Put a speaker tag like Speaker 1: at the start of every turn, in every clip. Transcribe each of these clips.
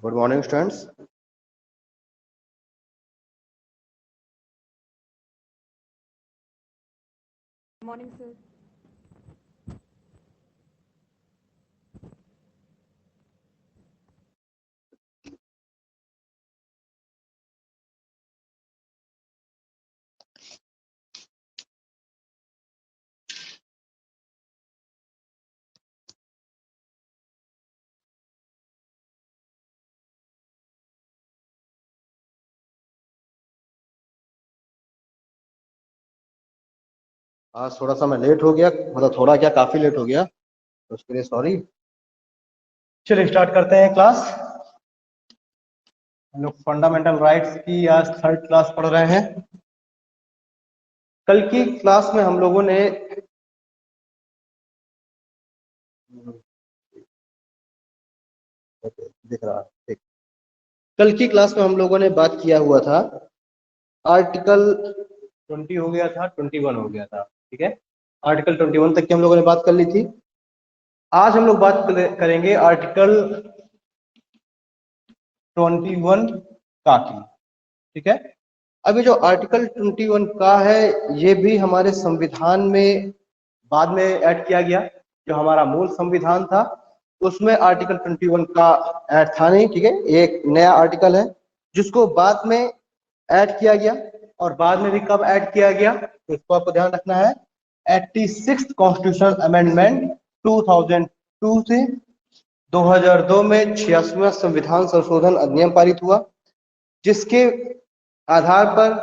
Speaker 1: Good morning, students.
Speaker 2: Morning, sir.
Speaker 1: आज थोड़ा सा मैं लेट हो गया, मतलब थोड़ा क्या काफी लेट हो गया, तो उसके लिए सॉरी। चलिए स्टार्ट करते हैं क्लास। हम लोग फंडामेंटल राइट्स की आज थर्ड क्लास पढ़ रहे हैं। कल की क्लास में हम लोगों ने दिख रहा है, ठीक। कल की क्लास में हम लोगों ने बात किया हुआ था, आर्टिकल 20 हो गया था, 21 हो गया था, ठीक है। आर्टिकल 21 तक की हम लोगों ने बात कर ली थी। आज हम लोग बात करेंगे आर्टिकल 21 का की, ठीक है। अभी जो आर्टिकल 21 का है, ये भी हमारे संविधान में बाद में ऐड किया गया। जो हमारा मूल संविधान था उसमें आर्टिकल 21 का ऐड था नहीं, ठीक है। एक नया आर्टिकल है जिसको बाद में ऐड किया गया। और बाद में भी कब ऐड किया गया तो इसको आपको ध्यान रखना है। 86th कॉन्स्टिट्यूशनल अमेंडमेंट 2002 से 2002 में 86वां संविधान संशोधन अधिनियम पारित हुआ, जिसके आधार पर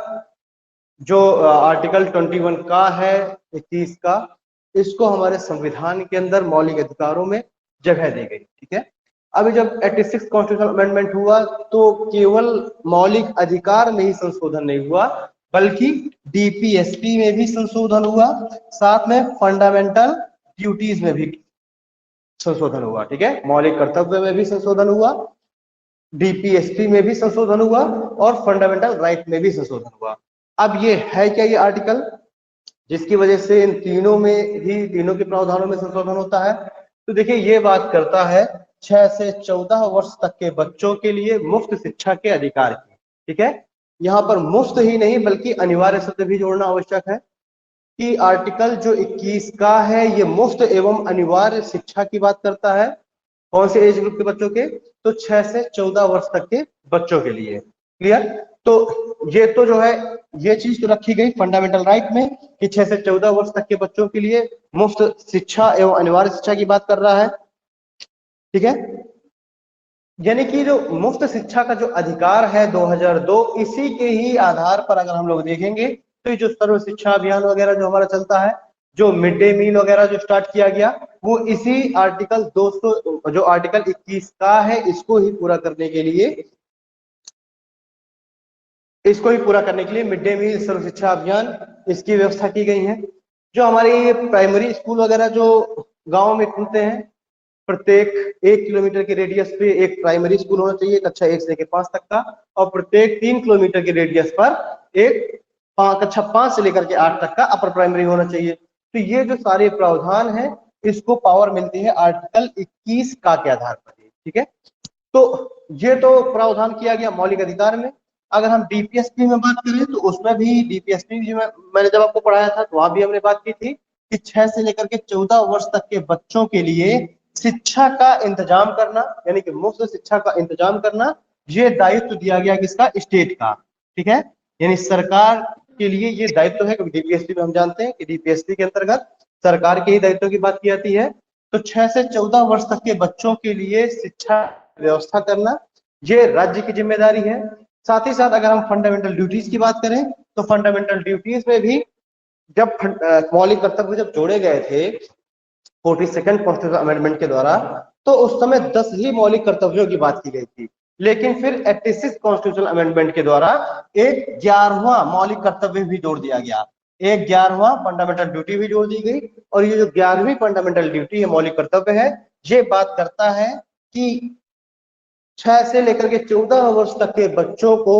Speaker 1: जो आर्टिकल 21 का है 21 का, इसको हमारे संविधान के अंदर मौलिक अधिकारों में जगह दी गई, ठीक है। अभी जब 86 कॉन्स्टिट्यूशनल अमेंडमेंट हुआ तो केवल मौलिक अधिकार में ही संशोधन नहीं हुआ, बल्कि डीपीएसपी में भी संशोधन हुआ, साथ में फंडामेंटल ड्यूटीज में भी संशोधन हुआ, ठीक है। मौलिक कर्तव्य में भी संशोधन हुआ, डीपीएसपी में भी संशोधन हुआ और फंडामेंटल राइट में भी संशोधन हुआ। अब ये है क्या, ये आर्टिकल जिसकी वजह से इन तीनों में ही, तीनों के प्रावधानों में संशोधन होता है। तो देखिए ये बात करता है 6 से 14 वर्ष तक के बच्चों के लिए मुफ्त शिक्षा के अधिकार की, ठीक है। यहाँ पर मुफ्त ही नहीं बल्कि अनिवार्य शब्द भी जोड़ना आवश्यक है कि आर्टिकल जो 21 का है ये मुफ्त एवं अनिवार्य शिक्षा की बात करता है। कौन से एज ग्रुप के बच्चों के, तो 6 से 14 वर्ष तक के बच्चों के लिए। क्लियर। तो ये तो जो है ये चीज तो रखी गई फंडामेंटल राइट में कि 6 से 14 वर्ष तक के बच्चों के लिए मुफ्त शिक्षा एवं अनिवार्य शिक्षा की बात कर रहा है, ठीक है। यानी कि जो मुफ्त शिक्षा का जो अधिकार है 2002, इसी के ही आधार पर अगर हम लोग देखेंगे तो ये जो सर्व शिक्षा अभियान वगैरह जो हमारा चलता है, जो मिड डे मील वगैरह जो स्टार्ट किया गया, वो इसी आर्टिकल 200 जो आर्टिकल 21 का है इसको ही पूरा करने के लिए, मिड डे मील सर्व शिक्षा अभियान इसकी व्यवस्था की गई है। जो हमारे प्राइमरी स्कूल वगैरह जो गांव में खुलते हैं, प्रत्येक 1 किलोमीटर के रेडियस पे एक प्राइमरी स्कूल होना चाहिए, कक्षा 1 से लेकर 5 तक का, और प्रत्येक 3 किलोमीटर के रेडियस पर एक कक्षा 5 से लेकर के 8 तक का अपर प्राइमरी होना चाहिए। तो ये जो सारे प्रावधान है इसको पावर मिलती है आर्टिकल 21 का के आधार पर, ठीक है। तो ये तो प्रावधान किया गया मौलिक अधिकार में। अगर हम डीपीएसपी में बात करें तो उसमें भी डीपीएसपी जो मैंने जब आपको पढ़ाया था तो वहां भी हमने बात की थी कि 6 से लेकर के 14 वर्ष तक के बच्चों के लिए शिक्षा का इंतजाम करना, यानी कि मुफ्त शिक्षा का इंतजाम करना, ये दायित्व दिया गया किसका, स्टेट का, ठीक है। यानी सरकार के लिए ये दायित्व है, क्योंकि डीपीएसपी में हम जानते हैं कि डीपीएसपी के अंतर्गत सरकार के ही दायित्व की बात की जाती है। तो 6 से 14 वर्ष तक के बच्चों के लिए शिक्षा व्यवस्था करना ये राज्य की जिम्मेदारी है। साथ ही साथ अगर हम फंडामेंटल ड्यूटीज की बात करें तो फंडामेंटल ड्यूटीज में भी जब मौलिक कर्तव्य जब जोड़े गए थे 42nd कॉन्स्टिट्यूशनल अमेंडमेंट के द्वारा, तो उस समय 10 ही मौलिक कर्तव्यों की बात की गई थी। लेकिन फिर 86 कॉन्स्टिट्यूशनल अमेंडमेंट के द्वारा एक 11वां मौलिक कर्तव्य भी जोड़ दिया गया, एक 11वां फंडामेंटल ड्यूटी भी जोड़ दी गई। और ये जो 11वीं फंडामेंटल ड्यूटी है, मौलिक कर्तव्य है, ये बात करता है कि 6 से लेकर के 14 वर्ष तक के बच्चों को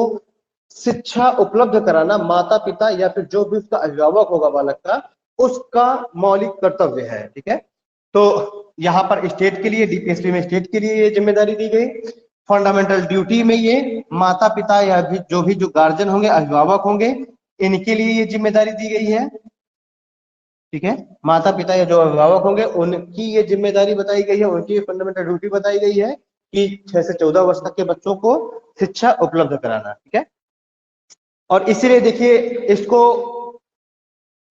Speaker 1: शिक्षा उपलब्ध कराना माता पिता या फिर जो भी उसका अभिभावक होगा बालक का, उसका मौलिक कर्तव्य है, ठीक है। तो यहाँ पर स्टेट के लिए, डीपीएसपी में स्टेट के लिए ये जिम्मेदारी दी गई। फंडामेंटल ड्यूटी में ये माता पिता या भी जो गार्जियन होंगे, अभिभावक होंगे, इनके लिए ये जिम्मेदारी दी गई है। ठीक है, माता पिता या जो अभिभावक होंगे उनकी ये जिम्मेदारी बताई गई है, उनकी फंडामेंटल ड्यूटी बताई गई है कि 6 से 14 वर्ष तक के बच्चों को शिक्षा उपलब्ध कराना। ठीक है, और इसीलिए देखिए इसको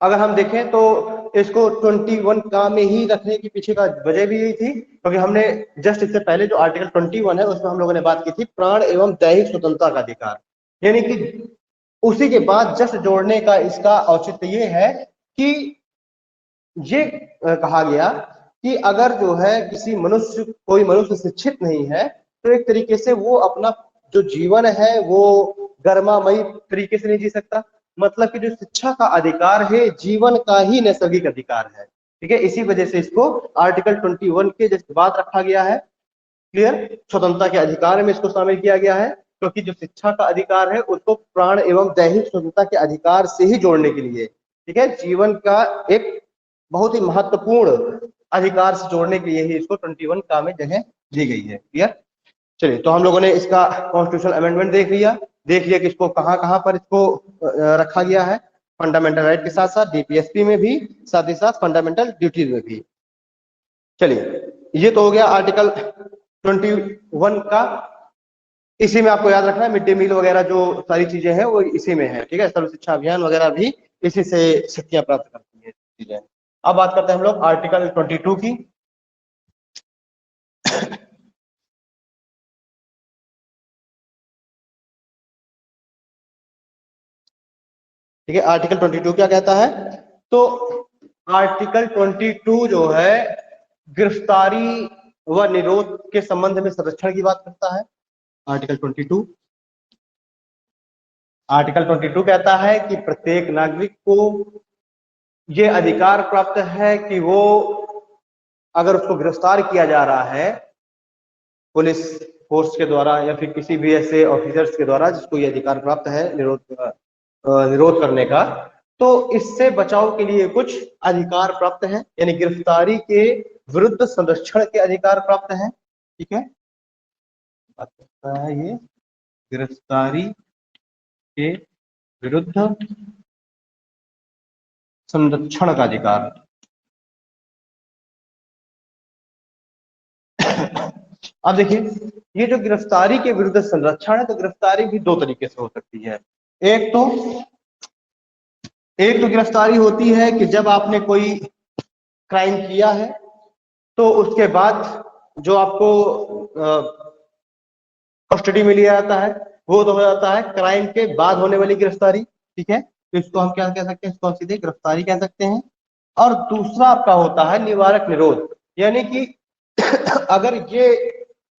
Speaker 1: अगर हम देखें तो इसको 21 का में ही रखने के पीछे का वजह भी यही थी, क्योंकि हमने जस्ट इससे पहले जो आर्टिकल 21 है उसमें हम लोगों ने बात की थी प्राण एवं दैहिक स्वतंत्रता का अधिकार, यानी कि उसी के बाद जस्ट जोड़ने का इसका औचित्य ये है कि ये कहा गया कि अगर जो है कोई मनुष्य शिक्षित नहीं है तो एक तरीके से वो अपना जो जीवन है वो गर्मामयी तरीके से नहीं जी सकता। मतलब कि जो शिक्षा का अधिकार है जीवन का ही नैसर्गिक अधिकार है। ठीक है, इसी वजह से इसको आर्टिकल 21 के जैसे बात रखा गया है। क्लियर, स्वतंत्रता के अधिकार में इसको शामिल किया गया है, क्योंकि जो शिक्षा का अधिकार है उसको प्राण एवं दैहिक स्वतंत्रता के अधिकार से ही जोड़ने के लिए, ठीक है, जीवन का एक बहुत ही महत्वपूर्ण अधिकार से जोड़ने के लिए ही इसको 21 का में जगह दी गई है। क्लियर, चलिए तो हम लोगों ने इसका कॉन्स्टिट्यूशनल अमेंडमेंट देख लिया कि इसको कहां पर इसको रखा गया है, फंडामेंटल राइट के साथ साथ डीपीएसपी में भी, साथ ही साथ फंडामेंटल ड्यूटीज में भी। चलिए ये तो हो गया आर्टिकल 21 का। इसी में आपको याद रखना है मिड डे मील वगैरह जो सारी चीजें हैं वो इसी में है। ठीक है, सर्व शिक्षा अभियान वगैरह भी इसी से शक्तियां प्राप्त करती है चीजें। अब बात करते हैं हम लोग आर्टिकल 22 की। ठीक है, आर्टिकल 22 क्या कहता है? तो आर्टिकल 22 जो है गिरफ्तारी व निरोध के संबंध में संरक्षण की बात करता है। आर्टिकल 22 कहता है कि प्रत्येक नागरिक को ये अधिकार प्राप्त है कि वो अगर उसको गिरफ्तार किया जा रहा है पुलिस फोर्स के द्वारा या फिर किसी भी ऐसे ऑफिसर्स के द्वारा जिसको ये अधिकार प्राप्त है निरोध करने का, तो इससे बचाव के लिए कुछ अधिकार प्राप्त है, यानी गिरफ्तारी के विरुद्ध संरक्षण के अधिकार प्राप्त है। ठीक है, बात करता है ये गिरफ्तारी के विरुद्ध संरक्षण का अधिकार। अब देखिए ये जो गिरफ्तारी के विरुद्ध संरक्षण है, तो गिरफ्तारी भी दो तरीके से हो सकती है। एक तो गिरफ्तारी होती है कि जब आपने कोई क्राइम किया है तो उसके बाद जो आपको कस्टडी में लिया जाता है वो तो हो जाता है क्राइम के बाद होने वाली गिरफ्तारी। ठीक है, तो इसको हम क्या कह सकते हैं? इसको हम सीधे गिरफ्तारी कह सकते हैं। और दूसरा आपका होता है निवारक निरोध, यानी कि अगर ये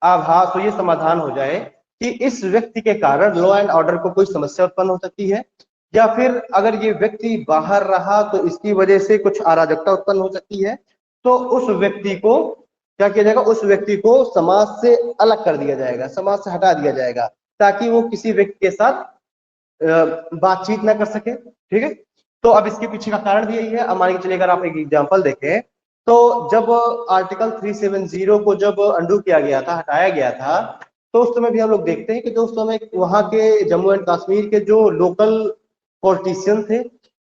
Speaker 1: आभास हो, ये समाधान हो जाए कि इस व्यक्ति के कारण लॉ एंड ऑर्डर को कोई समस्या उत्पन्न हो सकती है, या फिर अगर ये व्यक्ति बाहर रहा तो इसकी वजह से कुछ अराजकता उत्पन्न हो सकती है, तो उस व्यक्ति को क्या किया जाएगा? उस व्यक्ति को समाज से अलग कर दिया जाएगा, समाज से हटा दिया जाएगा, ताकि वो किसी व्यक्ति के साथ बातचीत ना कर सके। ठीक है, तो अब इसके पीछे का कारण भी यही है। अब मान के चलिए अगर आप एक एग्जांपल देखें तो जब आर्टिकल 370 को जब अंडू किया गया था, हटाया गया था, तो उस समय भी हम लोग देखते हैं कि जो उस समय वहां के जम्मू एंड कश्मीर के जो लोकल पॉलिटिशियन थे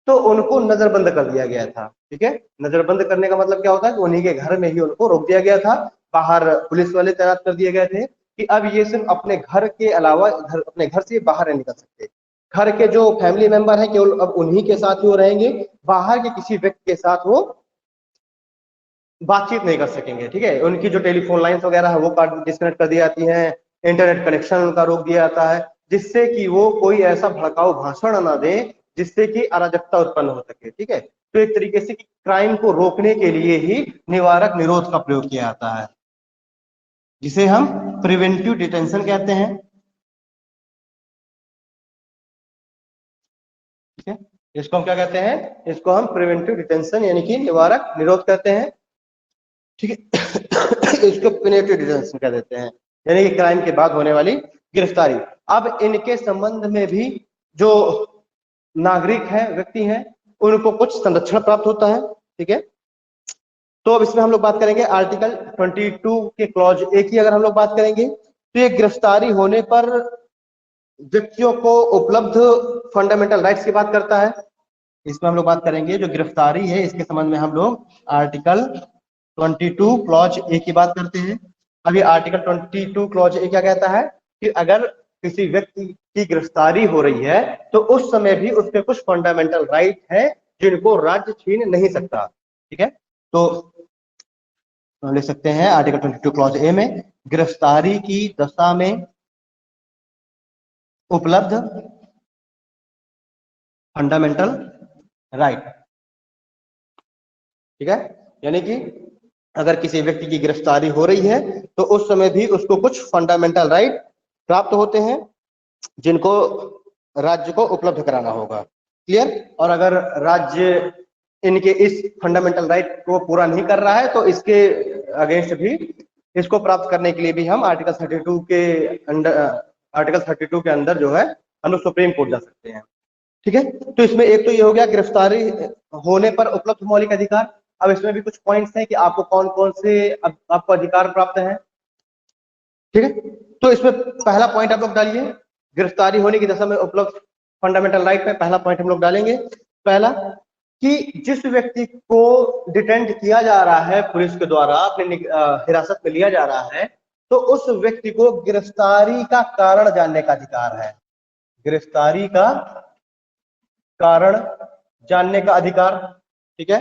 Speaker 1: तो उनको नजरबंद कर दिया गया था। ठीक है, नजरबंद करने का मतलब क्या होता है कि उन्हीं के घर में ही उनको रोक दिया गया था, बाहर पुलिस वाले तैनात कर दिए गए थे कि अब ये सिर्फ अपने घर के अलावा अपने घर से बाहर नहीं निकल सकते। घर के जो फैमिली मेंबर हैं केवल अब उन्हीं के साथ ही वो रहेंगे, बाहर के किसी व्यक्ति के साथ वो बातचीत नहीं कर सकेंगे। ठीक है, उनकी जो टेलीफोन लाइंस वगैरह है वो डिस्कनेक्ट कर दी जाती हैं, इंटरनेट कनेक्शन उनका रोक दिया जाता है, जिससे कि वो कोई ऐसा भड़काऊ भाषण ना दे जिससे कि अराजकता उत्पन्न हो सके। ठीक है, तो एक तरीके से क्राइम को रोकने के लिए ही निवारक निरोध का प्रयोग किया जाता है, जिसे हम प्रिवेंटिव डिटेंशन कहते हैं। ठीक है, इसको हम क्या कहते हैं? इसको हम प्रिवेंटिव डिटेंशन यानी कि निवारक निरोध कहते हैं। ठीक है, इसको प्रिवेंटिव डिटेंशन कह देते हैं, यानी कि क्राइम के बाद होने वाली गिरफ्तारी। अब इनके संबंध में भी जो नागरिक हैं, व्यक्ति हैं, उनको कुछ संरक्षण प्राप्त होता है। ठीक है, तो अब इसमें हम लोग बात करेंगे आर्टिकल 22 के क्लॉज ए की। अगर हम लोग बात करेंगे तो ये गिरफ्तारी होने पर व्यक्तियों को उपलब्ध फंडामेंटल राइट्स की बात करता है। इसमें हम लोग बात करेंगे जो गिरफ्तारी है, इसके संबंध में हम लोग आर्टिकल 22 क्लॉज ए की बात करते हैं। अभी आर्टिकल 22 क्लॉज ए क्या कहता है कि अगर किसी व्यक्ति की गिरफ्तारी हो रही है तो उस समय भी उसके कुछ फंडामेंटल राइट है जिनको राज्य छीन नहीं सकता। ठीक है, तो हम लिख सकते हैं आर्टिकल 22 क्लॉज ए में गिरफ्तारी की दशा में उपलब्ध फंडामेंटल राइट। ठीक है, यानी कि अगर किसी व्यक्ति की गिरफ्तारी हो रही है तो उस समय भी उसको कुछ फंडामेंटल राइट प्राप्त होते हैं जिनको राज्य को उपलब्ध कराना होगा। क्लियर? और अगर राज्य इनके इस फंडामेंटल राइट को पूरा नहीं कर रहा है तो इसके अगेंस्ट भी, इसको प्राप्त करने के लिए भी हम आर्टिकल 32 के अंडर, आर्टिकल 32 के अंदर जो है हम लोग सुप्रीम कोर्ट जा सकते हैं। ठीक है, तो इसमें एक तो ये हो गया गिरफ्तारी होने पर उपलब्ध मौलिक अधिकार। अब इसमें भी कुछ पॉइंट्स हैं कि आपको कौन कौन से आपको अधिकार प्राप्त हैं। ठीक है, तो इसमें पहला पॉइंट आप लोग डालिए, गिरफ्तारी होने की दशा में उपलब्ध फंडामेंटल राइट में पहला पॉइंट हम लोग डालेंगे। पहला कि जिस व्यक्ति को डिटेंट किया जा रहा है पुलिस के द्वारा, अपने हिरासत में लिया जा रहा है, तो उस व्यक्ति को गिरफ्तारी का कारण जानने का अधिकार है। गिरफ्तारी का कारण जानने का अधिकार। ठीक है,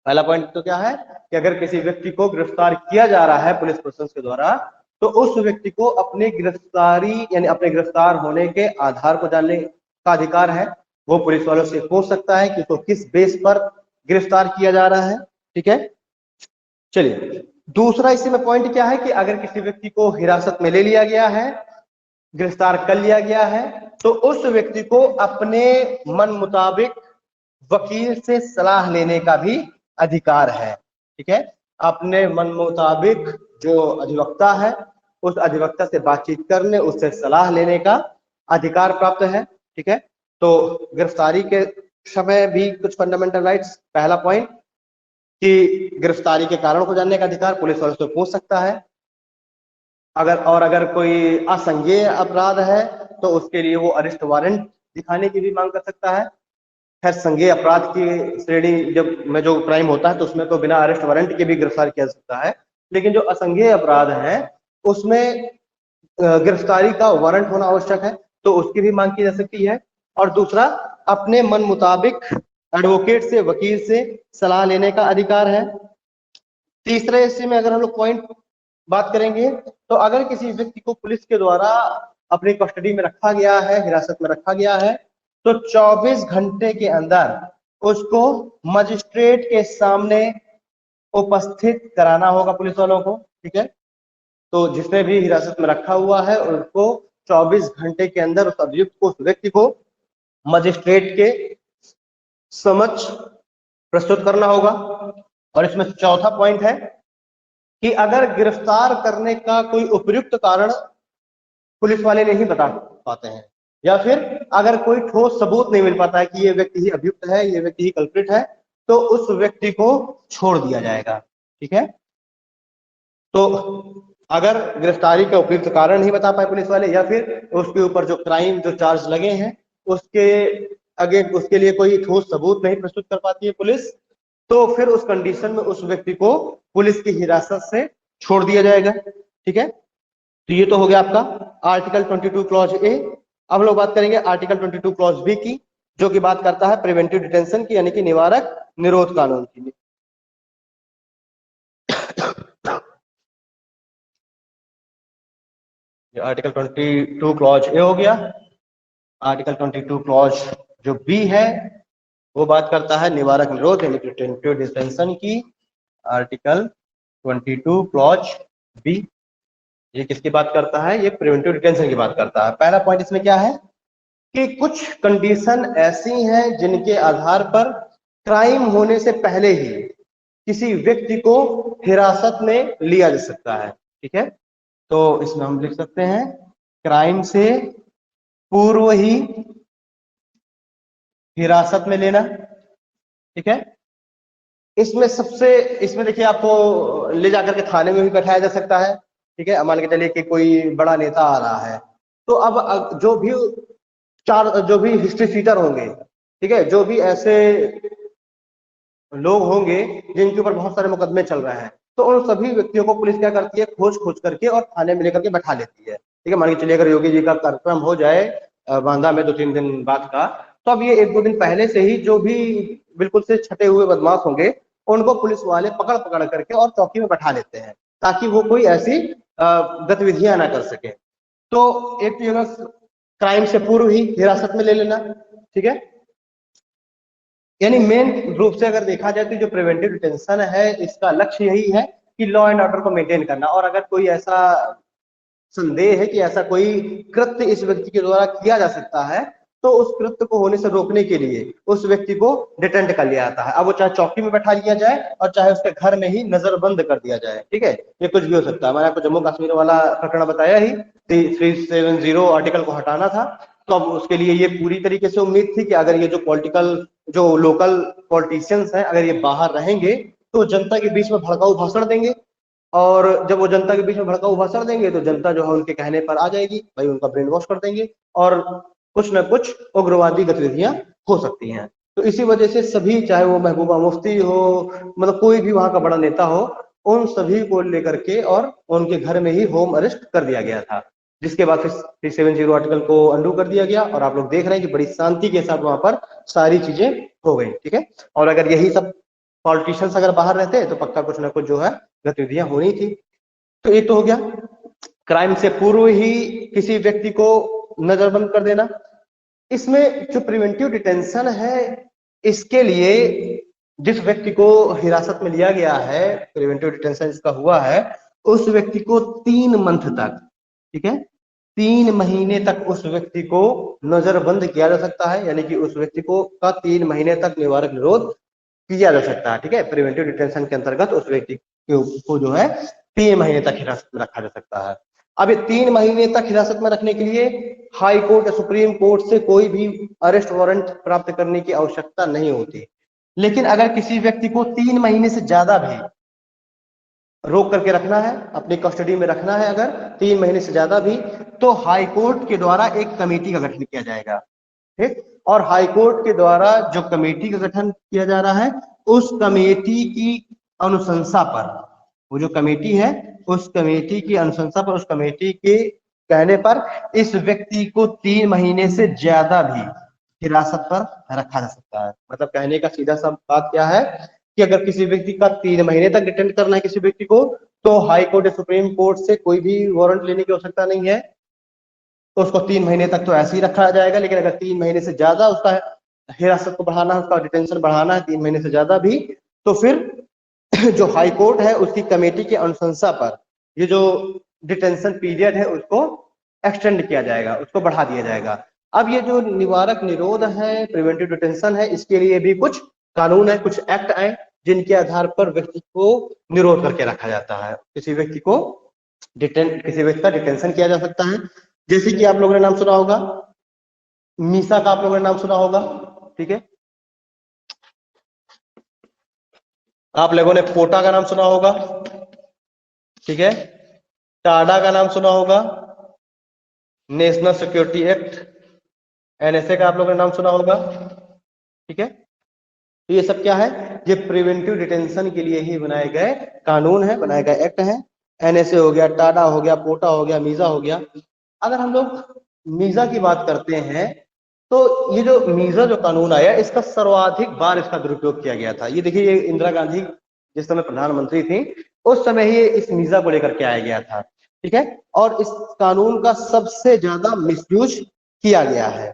Speaker 1: पहला पॉइंट तो क्या है कि अगर किसी व्यक्ति को गिरफ्तार किया जा रहा है पुलिस प्रशासन के द्वारा तो उस व्यक्ति को अपने गिरफ्तारी यानी अपने गिरफ्तार होने के आधार को जानने का अधिकार है। वो पुलिस वालों से पूछ सकता है कि उसको किस बेस पर गिरफ्तार किया जा रहा है। ठीक है, चलिए दूसरा इसी में पॉइंट क्या है कि अगर किसी व्यक्ति को हिरासत में ले लिया गया है, गिरफ्तार कर लिया गया है, तो उस व्यक्ति को अपने मन मुताबिक वकील से सलाह लेने का भी अधिकार है। ठीक है, अपने मन मुताबिक जो अधिवक्ता है उस अधिवक्ता से बातचीत करने, उससे सलाह लेने का अधिकार प्राप्त है। ठीक है, तो गिरफ्तारी के समय भी कुछ फंडामेंटल राइट्स। पहला पॉइंट कि गिरफ्तारी के कारण को जानने का अधिकार, पुलिस वालों से पूछ सकता है। अगर कोई असंज्ञेय अपराध है तो उसके लिए वो अरेस्ट वारंट दिखाने की भी मांग कर सकता है। खैर संज्ञेय अपराध की श्रेणी जब में जो क्राइम होता है तो उसमें तो बिना अरेस्ट वारंट के भी गिरफ्तार किया जा सकता है, लेकिन जो असंज्ञेय अपराध है उसमें गिरफ्तारी का वारंट होना आवश्यक है, तो उसकी भी मांग की जा सकती है। और दूसरा, अपने मन मुताबिक एडवोकेट से, वकील से सलाह लेने का अधिकार है। तीसरे हिस्से में अगर हम लोग पॉइंट बात करेंगे तो अगर किसी व्यक्ति को पुलिस के द्वारा अपनी कस्टडी में रखा गया है, हिरासत में रखा गया है, तो 24 घंटे के अंदर उसको मजिस्ट्रेट के सामने उपस्थित कराना होगा पुलिस वालों को। ठीक है, तो जिसने भी हिरासत में रखा हुआ है उसको 24 घंटे के अंदर उस अभियुक्त को, उस व्यक्ति को मजिस्ट्रेट के समक्ष प्रस्तुत करना होगा। और इसमें चौथा पॉइंट है कि अगर गिरफ्तार करने का कोई उपयुक्त कारण पुलिस वाले नहीं बता पाते हैं या फिर अगर कोई ठोस सबूत नहीं मिल पाता है कि ये व्यक्ति ही अभियुक्त है, ये व्यक्ति ही कल्प्रिट है, तो उस व्यक्ति को छोड़ दिया जाएगा। ठीक है, तो अगर गिरफ्तारी का उपयुक्त कारण नहीं बता पाए पुलिस वाले या फिर उसके ऊपर जो क्राइम, जो चार्ज लगे हैं उसके लिए कोई ठोस सबूत नहीं प्रस्तुत कर पाती है पुलिस, तो फिर उस कंडीशन में उस व्यक्ति को पुलिस की हिरासत से छोड़ दिया जाएगा। ठीक है, तो ये तो हो गया आपका आर्टिकल 22 क्लॉज ए। अब हम लोग बात करेंगे आर्टिकल 22 क्लॉज बी की, जो कि बात करता है प्रिवेंटिव डिटेंशन की, यानी कि निवारक निरोध कानून की। आर्टिकल 22 क्लॉज ए हो गया। आर्टिकल 22 क्लॉज जो बी है वो बात करता है निवारक निरोध यानी प्रिवेंटिव डिटेंशन की। आर्टिकल 22 क्लॉज बी ये किसकी बात करता है? ये प्रिवेंटिव डिटेंशन की बात करता है। पहला पॉइंट इसमें क्या है कि कुछ कंडीशन ऐसी हैं जिनके आधार पर क्राइम होने से पहले ही किसी व्यक्ति को हिरासत में लिया जा सकता है। ठीक है, तो इसमें हम लिख सकते हैं क्राइम से पूर्व ही हिरासत में लेना। ठीक है, इसमें देखिए आपको ले जाकर के थाने में भी बैठाया जा सकता है, ठीक है। अब मान के चलिए कि कोई बड़ा नेता आ रहा है, तो अब जो भी हिस्ट्री सीटर होंगे, ठीक है, जो भी ऐसे लोग होंगे जिनके ऊपर बहुत सारे मुकदमे चल रहे हैं, तो उन सभी व्यक्तियों को पुलिस क्या करती है, खोज खोज करके और थाने में लेकर के बैठा लेती है। ठीक है, मान के चलिए अगर योगी जी का कार्यक्रम हो जाए बांदा में 2-3 दिन बाद का, तो अब ये 1-2 दिन पहले से ही जो भी बिल्कुल से छटे हुए बदमाश होंगे, उनको पुलिस वाले पकड़ पकड़ करके और चौकी में बैठा लेते हैं, ताकि वो कोई ऐसी गतिविधियां ना कर सके। तो एक क्राइम से पूर्व ही हिरासत में ले लेना, ठीक है। यानी मेन रूप से अगर देखा जाए तो जो प्रिवेंटिव डिटेंशन है, इसका लक्ष्य यही है कि लॉ एंड ऑर्डर को मेंटेन करना, और अगर कोई ऐसा संदेह है कि ऐसा कोई कृत्य इस व्यक्ति के द्वारा किया जा सकता है, तो उस कृत्य को होने से रोकने के लिए उस व्यक्ति को डिटेंट कर लिया जाता है। अब वो चाहे चौकी में बैठा लिया जाए और चाहे उसके घर में ही नजरबंद कर दिया जाए, ठीक है, ये कुछ भी हो सकता है। मैंने आपको जम्मू कश्मीर वाला प्रकरण बताया ही, 370 आर्टिकल को हटाना था, तो अब उसके लिए ये पूरी तरीके से उम्मीद थी कि अगर ये जो लोकल पॉलिटिशियंस हैं, अगर ये बाहर रहेंगे तो जनता के बीच में भड़काऊ भाषण देंगे, और जब वो जनता के बीच में भड़काऊ भाषण देंगे तो जनता जो है उनके कहने पर आ जाएगी, भाई उनका ब्रेन वॉश कर देंगे, और कुछ ना कुछ उग्रवादी गतिविधियां हो सकती हैं। तो इसी वजह से सभी, चाहे वो महबूबा मुफ्ती हो, मतलब कोई भी वहां का बड़ा नेता हो, उन सभी को लेकर के और उनके घर में ही होम अरेस्ट कर दिया गया था, जिसके बाद फिर 370 आर्टिकल को अंडू कर दिया गया, और आप लोग देख रहे हैं कि बड़ी शांति के साथ वहां पर सारी चीजें हो गई, ठीक है। और अगर यही सब पॉलिटिशियंस अगर बाहर रहते तो पक्का कुछ ना कुछ जो है गतिविधियां होनी थी। तो ये तो हो गया क्राइम से पूर्व ही किसी व्यक्ति को नजरबंद कर देना। इसमें जो प्रिवेंटिव डिटेंशन है, इसके लिए जिस व्यक्ति को हिरासत में लिया गया है, प्रिवेंटिव डिटेंशन जिसका हुआ है, उस व्यक्ति को 3 मंथ तक, ठीक है, 3 महीने तक उस व्यक्ति को नजरबंद किया जा सकता है, यानी कि उस व्यक्ति को का 3 महीने तक निवारक निरोध किया जा सकता है, ठीक है। प्रिवेंटिव डिटेंशन के अंतर्गत उस व्यक्ति को जो है 3 महीने तक हिरासत में रखा जा सकता है। अब ये 3 महीने तक हिरासत में रखने के लिए हाई कोर्ट या सुप्रीम कोर्ट से कोई भी अरेस्ट वारंट प्राप्त करने की आवश्यकता नहीं होती। लेकिन अगर किसी व्यक्ति को 3 महीने से ज्यादा भी रोक करके रखना है, अपनी कस्टडी में रखना है, अगर 3 महीने से ज्यादा भी, तो हाई कोर्ट के द्वारा एक कमेटी का गठन किया जाएगा, ठीक। और हाई कोर्ट के द्वारा जो कमेटी का गठन किया जा रहा है, उस कमेटी की अनुशंसा पर, वो जो कमेटी है उस कमेटी की अनुशंसा पर, उस कमेटी के कहने पर इस व्यक्ति को 3 महीने से ज्यादा भी हिरासत पर रखा जा सकता है। मतलब कहने का सीधा सा बात क्या है कि अगर किसी व्यक्ति का 3 महीने तक डिटेंट करना है किसी व्यक्ति को, तो हाई कोर्ट या सुप्रीम कोर्ट से कोई भी वारंट लेने की आवश्यकता नहीं है, तो उसको 3 महीने तक तो ऐसे ही रखा जाएगा। लेकिन अगर 3 महीने से ज्यादा उसका हिरासत को बढ़ाना है, उसका डिटेंशन बढ़ाना है 3 महीने से ज्यादा भी, तो फिर जो हाई कोर्ट है उसकी कमेटी की अनुशंसा पर ये जो डिटेंशन पीरियड है उसको एक्सटेंड किया जाएगा, उसको बढ़ा दिया जाएगा। अब ये जो निवारक निरोध है, प्रिवेंटिव डिटेंशन है, इसके लिए भी कुछ कानून है, कुछ एक्ट आए जिनके आधार पर व्यक्ति को निरोध करके रखा जाता है, किसी व्यक्ति का डिटेंशन किया जा सकता है। जैसे कि आप लोगों ने नाम सुना होगा मीसा का, आप लोगों ने नाम सुना होगा, ठीक है। आप लोगों ने पोटा का नाम सुना होगा, ठीक है। टाडा का नाम सुना होगा, नेशनल सिक्योरिटी एक्ट, एनएसए का आप लोगों ने नाम सुना होगा, ठीक है। तो ये सब क्या है, ये प्रिवेंटिव डिटेंशन के लिए ही बनाए गए कानून है, बनाए गए एक्ट है। एनएसए हो गया, टाडा हो गया, पोटा हो गया, मीजा हो गया। अगर हम लोग मीजा की बात करते हैं, तो ये जो मीजा जो कानून आया, इसका सर्वाधिक बार इसका दुरुपयोग किया गया था। ये देखिए, ये इंदिरा गांधी जिस समय प्रधानमंत्री थी, उस समय ही इस मीजा को लेकर के आया गया था, ठीक है। और इस कानून का सबसे ज्यादा मिसयूज किया गया है,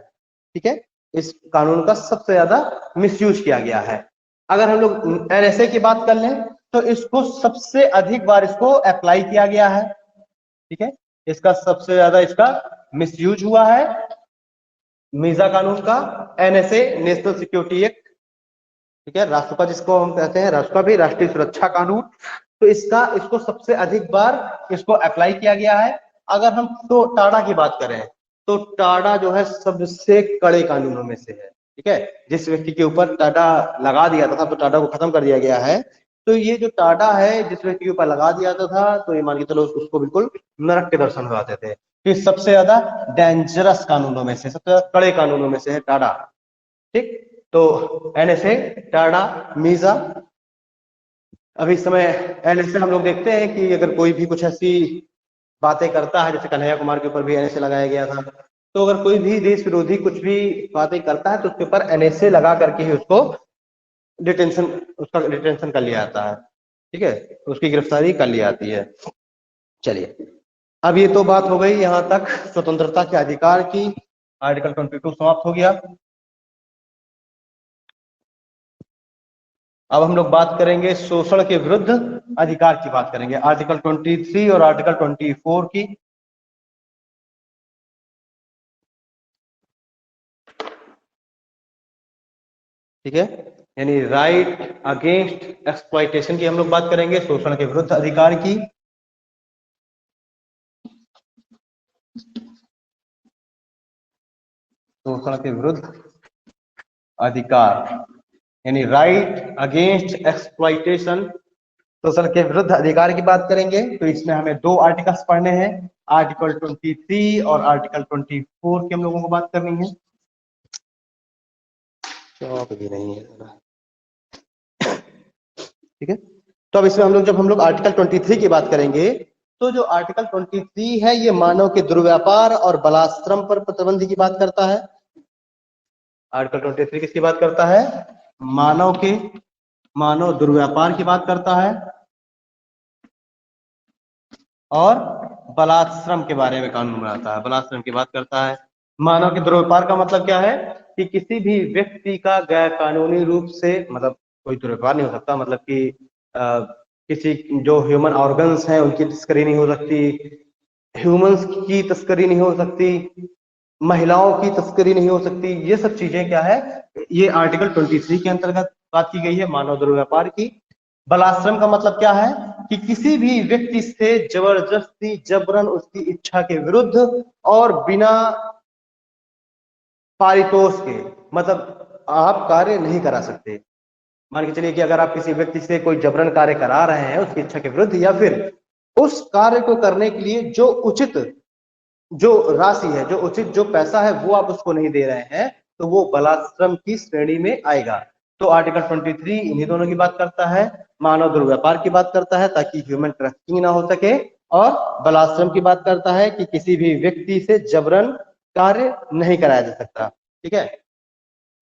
Speaker 1: ठीक है। इस कानून का सबसे ज्यादा मिसयूज किया गया है। अगर हम लोग एनएसए की बात कर लें, तो इसको सबसे अधिक बार इसको अप्लाई किया गया है, ठीक है। इसका सबसे ज्यादा इसका मिसयूज हुआ है मीजा कानून का, एनएसए, नेशनल सिक्योरिटी एक्ट, ठीक है, राष्ट्रपति जिसको हम कहते हैं, राष्ट्र भी राष्ट्रीय सुरक्षा कानून, तो इसको सबसे अधिक बार इसको अप्लाई किया गया है। अगर हम तो टाडा की बात करें, तो टाडा जो है सबसे कड़े कानूनों में से है, ठीक है। जिस व्यक्ति के ऊपर टाडा लगा दिया था, तो टाडा को खत्म कर दिया गया है, तो ये जो टाडा है जिस व्यक्ति के ऊपर लगा दिया जाता था, तो ये मान के चलो उसको बिल्कुल नरक के दर्शन हो जाते थे। फिर सबसे ज्यादा डेंजरस कानूनों में से, सबसे ज्यादा कड़े कानूनों में से है टाडा। ठीक, तो एनएसए, टाडा, मीजा। अभी इस समय एनएसए हम लोग देखते हैं कि अगर कोई भी कुछ ऐसी बातें करता है, जैसे कन्हैया कुमार के ऊपर भी एनएसए लगाया गया था, तो अगर कोई भी देश विरोधी कुछ भी बातें करता है तो उसके ऊपर एनएसए लगा करके ही उसको डिटेंशन, उसका डिटेंशन कर लिया जाता है। ठीक है, उसकी गिरफ्तारी कर ली जाती है। चलिए, अब ये तो बात हो गई यहां तक स्वतंत्रता के अधिकार की। आर्टिकल 22 समाप्त हो गया। अब हम लोग बात करेंगे शोषण के विरुद्ध अधिकार की बात करेंगे, आर्टिकल 23 और आर्टिकल 24 की। ठीक है, यानी राइट अगेंस्ट एक्सप्लॉइटेशन की हम लोग बात करेंगे, शोषण के विरुद्ध अधिकार की। शोषण के विरुद्ध अधिकार यानी राइट अगेंस्ट एक्सप्लॉइटेशन, शोषण के विरुद्ध अधिकार की बात करेंगे। तो इसमें हमें दो आर्टिकल्स पढ़ने हैं, आर्टिकल 23 और आर्टिकल 24 की हम लोगों को बात करनी है। चौक भी नहीं है, ठीक है। तो अब इसमें जब हम लोग आर्टिकल 23 की बात करेंगे, तो जो आर्टिकल 23 है ये मानव के दुर्व्यापार और बलात्श्रम पर प्रतिबंध की बात करता है। आर्टिकल 23 किसकी बात करता है? मानव दुर्व्यापार की बात करता है और बलात्श्रम के बारे में कानून बनाता है, बलात्श्रम की बात करता है। मानव के दुर्व्यापार का मतलब क्या है कि किसी भी व्यक्ति का गैर कानूनी रूप से, मतलब कोई दुर्व्यवहार नहीं हो सकता, मतलब कि किसी जो ह्यूमन ऑर्गन्स हैं उनकी तस्करी नहीं हो सकती, ह्यूमंस की तस्करी नहीं हो सकती, महिलाओं की तस्करी नहीं हो सकती। ये सब चीजें क्या है, ये आर्टिकल 23 के अंतर्गत बात की गई है, मानव दुर्व्यापार की। बलात्सम का मतलब क्या है कि किसी भी व्यक्ति से जबरदस्ती, जबरन, उसकी इच्छा के विरुद्ध और बिना पारितोष के, मतलब आप कार्य नहीं करा सकते। मान के चलिए कि अगर आप किसी व्यक्ति से कोई जबरन कार्य करा रहे हैं उसकी इच्छा के विरुद्ध, या फिर उस कार्य को करने के लिए जो उचित जो राशि है, जो उचित जो पैसा है वो आप उसको नहीं दे रहे हैं, तो वो बलात्सम की श्रेणी में आएगा। तो आर्टिकल 23 इन्हीं दोनों की बात करता है, मानव दुर्व्यापार की बात करता है ताकि ह्यूमन ट्रैफिकिंग ना हो सके, और बलात्सम की बात करता है कि किसी भी व्यक्ति से जबरन कार्य नहीं कराया जा सकता। ठीक है,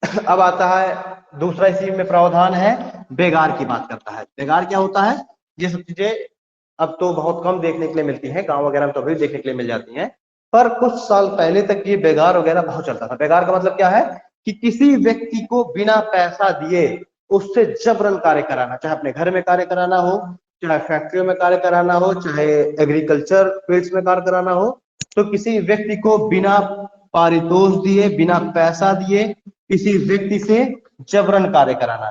Speaker 1: अब आता है दूसरा इसी में प्रावधान है, बेगार की बात करता है। बेगार क्या होता है? ये सब चीजें अब तो बहुत कम देखने के लिए मिलती हैं, गांव वगैरह में तो अभी देखने के लिए मिल जाती हैं, पर कुछ साल पहले तक ये बेगार वगैरह बहुत चलता था। बेगार का मतलब क्या है कि किसी व्यक्ति को बिना पैसा दिए उससे जबरन कार्य कराना, चाहे अपने घर में कार्य कराना हो, चाहे फैक्ट्रियों में कार्य कराना हो, चाहे एग्रीकल्चर फील्ड्स में कार्य कराना हो, तो किसी व्यक्ति को बिना पारितोष दिए, बिना पैसा दिए किसी व्यक्ति से जबरन कार्य कराना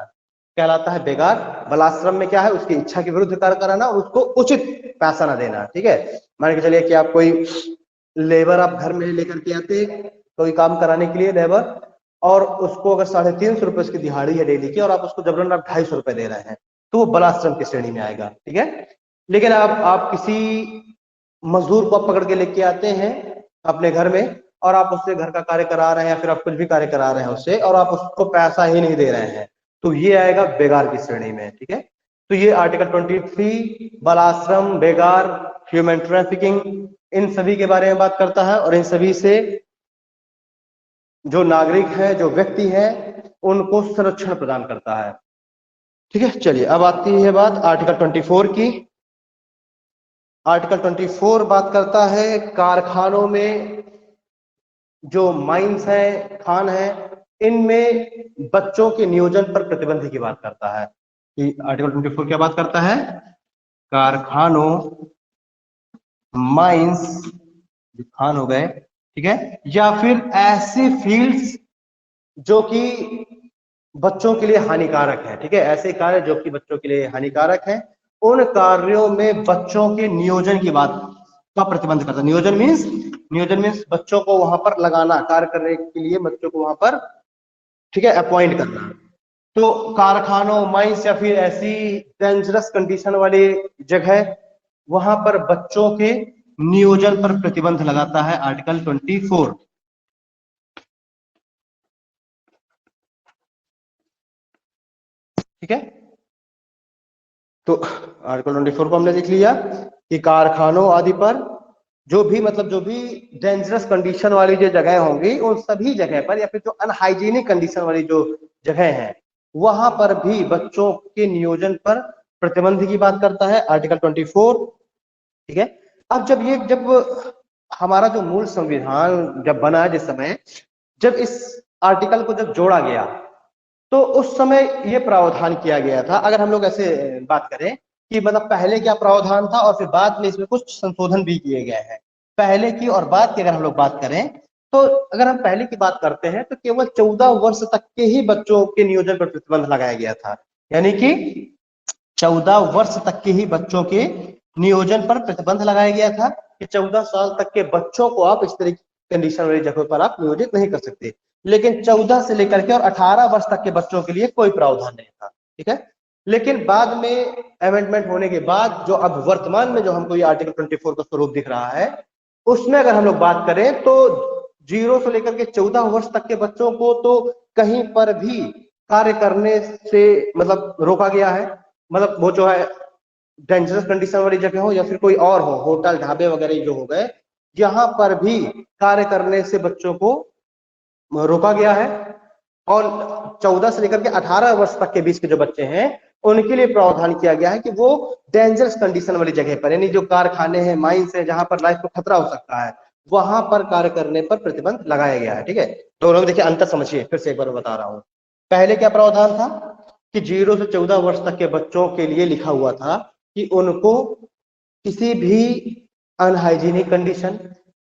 Speaker 1: कहलाता है बेगार। बलाश्रम में क्या है, उसकी इच्छा के विरुद्ध कार्य कराना और उसको उचित पैसा ना देना। ठीक है, मान के चलिए कि आप कोई लेबर आप घर में लेकर के आते कोई काम कराने के लिए लेबर, और उसको अगर 350 रुपए उसकी दिहाड़ी है डेली की, और आप उसको जबरन आप 250 रुपए दे रहे हैं, तो वो बलाश्रम की श्रेणी में आएगा। ठीक है, लेकिन आप किसी मजदूर को आप पकड़ के लेके आते हैं अपने घर में, और आप उससे घर का कार्य करा रहे हैं या फिर आप कुछ भी कार्य करा रहे हैं उससे, और आप उसको पैसा ही नहीं दे रहे हैं, तो ये आएगा बेगार की श्रेणी में। ठीक है, तो ये आर्टिकल 23 बलाश्रम, बेगार, ह्यूमन ट्रैफिकिंग, इन सभी के बारे में बात करता है, और इन सभी से जो नागरिक है, जो व्यक्ति है, उनको संरक्षण प्रदान करता है। ठीक है, चलिए अब आती है बात आर्टिकल 24 की। आर्टिकल 24 बात करता है कारखानों में जो माइंस है, खान है, इनमें बच्चों के नियोजन पर प्रतिबंध की बात करता है। कि आर्टिकल 24 क्या बात करता है? कारखानों, माइंस, खान हो गए, ठीक है, या फिर ऐसे फील्ड्स जो कि बच्चों के लिए हानिकारक है। ठीक है, ऐसे कार्य जो कि बच्चों के लिए हानिकारक है, उन कार्यों में बच्चों के नियोजन की बात का प्रतिबंध करता है। नियोजन मीन्स बच्चों को वहां पर लगाना, कार्य करने के लिए बच्चों को वहां पर, ठीक है, अपॉइंट करना। तो कारखानों, माइंस या फिर ऐसी डेंजरस कंडीशन वाली जगह, वहां पर बच्चों के नियोजन पर प्रतिबंध लगाता है आर्टिकल 24। ठीक है, तो आर्टिकल 24 को हमने लिख लिया कि कारखानों आदि पर जो भी मतलब जो भी डेंजरस कंडीशन वाली जो जगह होंगी उन सभी जगह पर, या फिर जो अनहाइजीनिक कंडीशन वाली जो जगह है वहां पर भी बच्चों के नियोजन पर प्रतिबंध की बात करता है आर्टिकल 24। ठीक है, अब जब हमारा जो मूल संविधान जब बना, जिस समय जब इस आर्टिकल को जब जोड़ा गया तो उस समय ये प्रावधान किया गया था। अगर हम लोग ऐसे बात करें कि मतलब पहले क्या प्रावधान था और फिर बाद में इसमें कुछ संशोधन भी किए गए हैं, पहले की और बाद की अगर हम लोग बात करें तो अगर हम पहले की बात करते हैं तो केवल 14 वर्ष तक के ही बच्चों के नियोजन पर प्रतिबंध लगाया गया था। यानी कि 14 वर्ष तक के ही बच्चों के नियोजन पर प्रतिबंध लगाया गया था कि 14 साल तक के बच्चों को आप इस तरह की कंडीशन वाली जगह पर आप नियोजित नहीं कर सकते। लेकिन 14 से लेकर के और 18 वर्ष तक के बच्चों के लिए कोई प्रावधान नहीं था। ठीक है, लेकिन बाद में अमेंडमेंट होने के बाद जो अब वर्तमान में जो हमको ये आर्टिकल 24 का स्वरूप दिख रहा है, उसमें अगर हम लोग बात करें तो 0 से लेकर के 14 वर्ष तक के बच्चों को तो कहीं पर भी कार्य करने से मतलब रोका गया है। मतलब वो जो है डेंजरस कंडीशन वाली जगह हो या फिर कोई और हो, होटल ढाबे वगैरह जो हो गए, यहाँ पर भी कार्य करने से बच्चों को रोका गया है। और 14 से लेकर के 18 वर्ष तक के बीच के जो बच्चे हैं उनके लिए प्रावधान किया गया है कि वो डेंजरस कंडीशन वाली जगह पर, यानी जो कारखाने हैं, माइंस है, जहां पर लाइफ को खतरा हो सकता है, वहां पर कार्य करने पर प्रतिबंध लगाया गया है। ठीक है, तो लोग देखिए अंतर समझिए, फिर से एक बार बता रहा हूं। पहले क्या प्रावधान था कि 0 से 14 वर्ष तक के बच्चों के लिए लिखा हुआ था कि उनको किसी भी अनहाइजीनिक कंडीशन,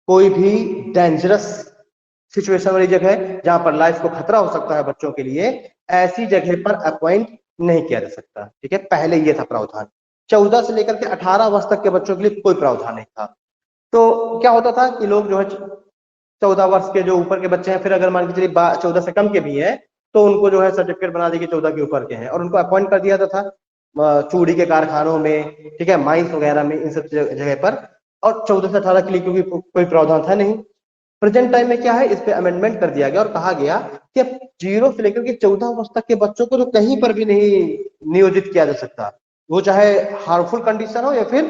Speaker 1: कोई भी डेंजरस सिचुएशन वाली जगह जहां पर लाइफ को खतरा हो सकता है बच्चों के लिए, ऐसी जगह पर अपॉइंट नहीं किया जा सकता। ठीक है, पहले ये था प्रावधान। 14 से लेकर के 18 वर्ष तक के बच्चों के लिए कोई प्रावधान नहीं था। तो क्या होता था कि लोग जो है 14 वर्ष के जो ऊपर के बच्चे हैं, फिर अगर मान के चलिए 14 से कम के भी हैं, तो उनको जो है सर्टिफिकेट बना दी कि 14 के ऊपर के हैं और उनको अपॉइंट कर दिया था चूड़ी के कारखानों में, ठीक है, माइंस वगैरह में, इन सब जगह पर। और 14 से 18 के लिए क्योंकि कोई प्रावधान था नहीं। प्रेजेंट टाइम में क्या है, इस पे अमेंडमेंट कर दिया गया और कहा गया कि अब 0 से लेकर के 14 वर्ष तक के बच्चों को तो कहीं पर भी नहीं नियोजित किया जा सकता, वो चाहे हार्मफुल कंडीशन हो या फिर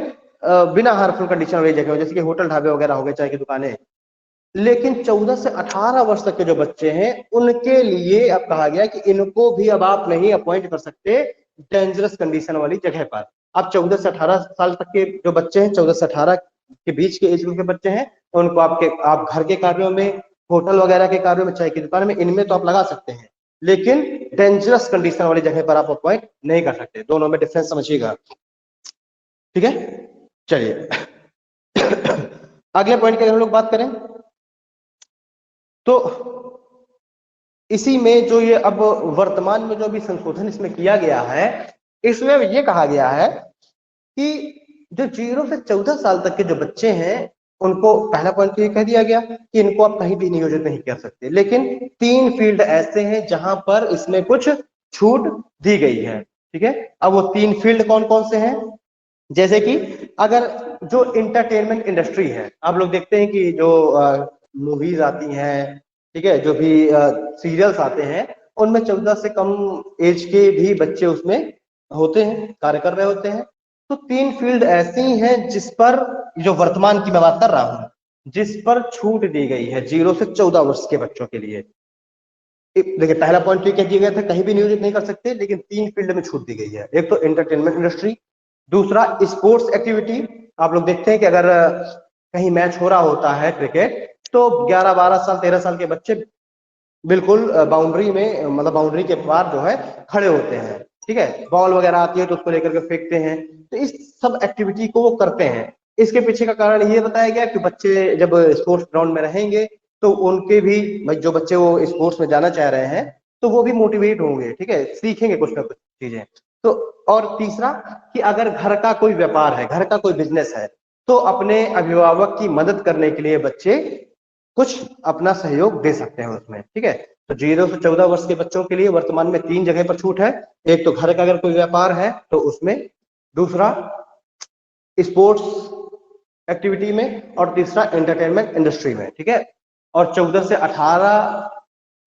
Speaker 1: बिना हार्मफुल कंडीशन वाली जगह हो, जैसे कि होटल ढाबे वगैरह हो गए, चाय की दुकानें। लेकिन 14 से 18 वर्ष तक के जो बच्चे हैं उनके लिए अब कहा गया कि इनको भी अब आप नहीं अपॉइंट कर सकते डेंजरस कंडीशन वाली जगह पर। अब 14 से 18 साल तक के जो बच्चे हैं, 14 से 18 के बीच के एज ग्रुप के बच्चे हैं, उनको आप घर के कार्यों में, होटल वगैरह के कार्यों में, चाय की दुकान में, इनमें तो आप लगा सकते हैं, लेकिन डेंजरस कंडीशन वाली जगह पर आप अपॉइंट नहीं कर सकते। दोनों में डिफरेंस समझिएगा। ठीक है, चलिए अगले पॉइंट की अगर हम लोग बात करें तो इसी में जो ये अब वर्तमान में जो अभी संशोधन इसमें किया गया है, इसमें ये कहा गया है कि जो 0 से 14 साल तक के जो बच्चे हैं उनको पहला पॉइंट ये कह दिया गया कि इनको आप कहीं भी नियोजित नहीं कर सकते, लेकिन 3 फील्ड ऐसे हैं जहां पर इसमें कुछ छूट दी गई है। ठीक है, अब वो 3 फील्ड कौन कौन से हैं, जैसे कि अगर जो इंटरटेनमेंट इंडस्ट्री है, आप लोग देखते हैं कि जो मूवीज आती हैं, ठीक है, जो भी सीरियल्स आते हैं, उनमें 14 से कम एज के भी बच्चे उसमें होते हैं, कार्य कर रहे होते हैं। तो 3 फील्ड ऐसी हैं जिस पर, जो वर्तमान की मैं बात कर रहा हूं, जिस पर छूट दी गई है 0 से 14 वर्ष के बच्चों के लिए। देखिए पहला पॉइंट ये कह दिया गया था कहीं भी नियोजित नहीं कर सकते, लेकिन 3 फील्ड में छूट दी गई है। एक तो एंटरटेनमेंट इंडस्ट्री, दूसरा स्पोर्ट्स एक्टिविटी। आप लोग देखते हैं कि अगर कहीं मैच हो रहा होता है क्रिकेट, तो 11 12 साल 13 साल के बच्चे बिल्कुल बाउंड्री में, मतलब बाउंड्री के पार जो है खड़े होते हैं। ठीक है, बॉल वगैरह आती है तो उसको लेकर के फेंकते हैं, तो इस सब एक्टिविटी को वो करते हैं। इसके पीछे का कारण ये बताया गया कि बच्चे जब स्पोर्ट्स ग्राउंड में रहेंगे तो उनके भी, जो बच्चे वो स्पोर्ट्स में जाना चाह रहे हैं तो वो भी मोटिवेट होंगे, ठीक है, सीखेंगे कुछ ना कुछ चीजें। तो और तीसरा कि अगर घर का कोई व्यापार है, घर का कोई बिजनेस है, तो अपने अभिभावक की मदद करने के लिए बच्चे कुछ अपना सहयोग दे सकते हैं उसमें। ठीक है, तो 0 से 14 वर्ष के बच्चों के लिए वर्तमान में 3 जगह पर छूट है। एक तो घर का अगर कोई व्यापार है तो उसमें, दूसरा स्पोर्ट्स एक्टिविटी में, और तीसरा एंटरटेनमेंट इंडस्ट्री में। ठीक है, और 14 से 18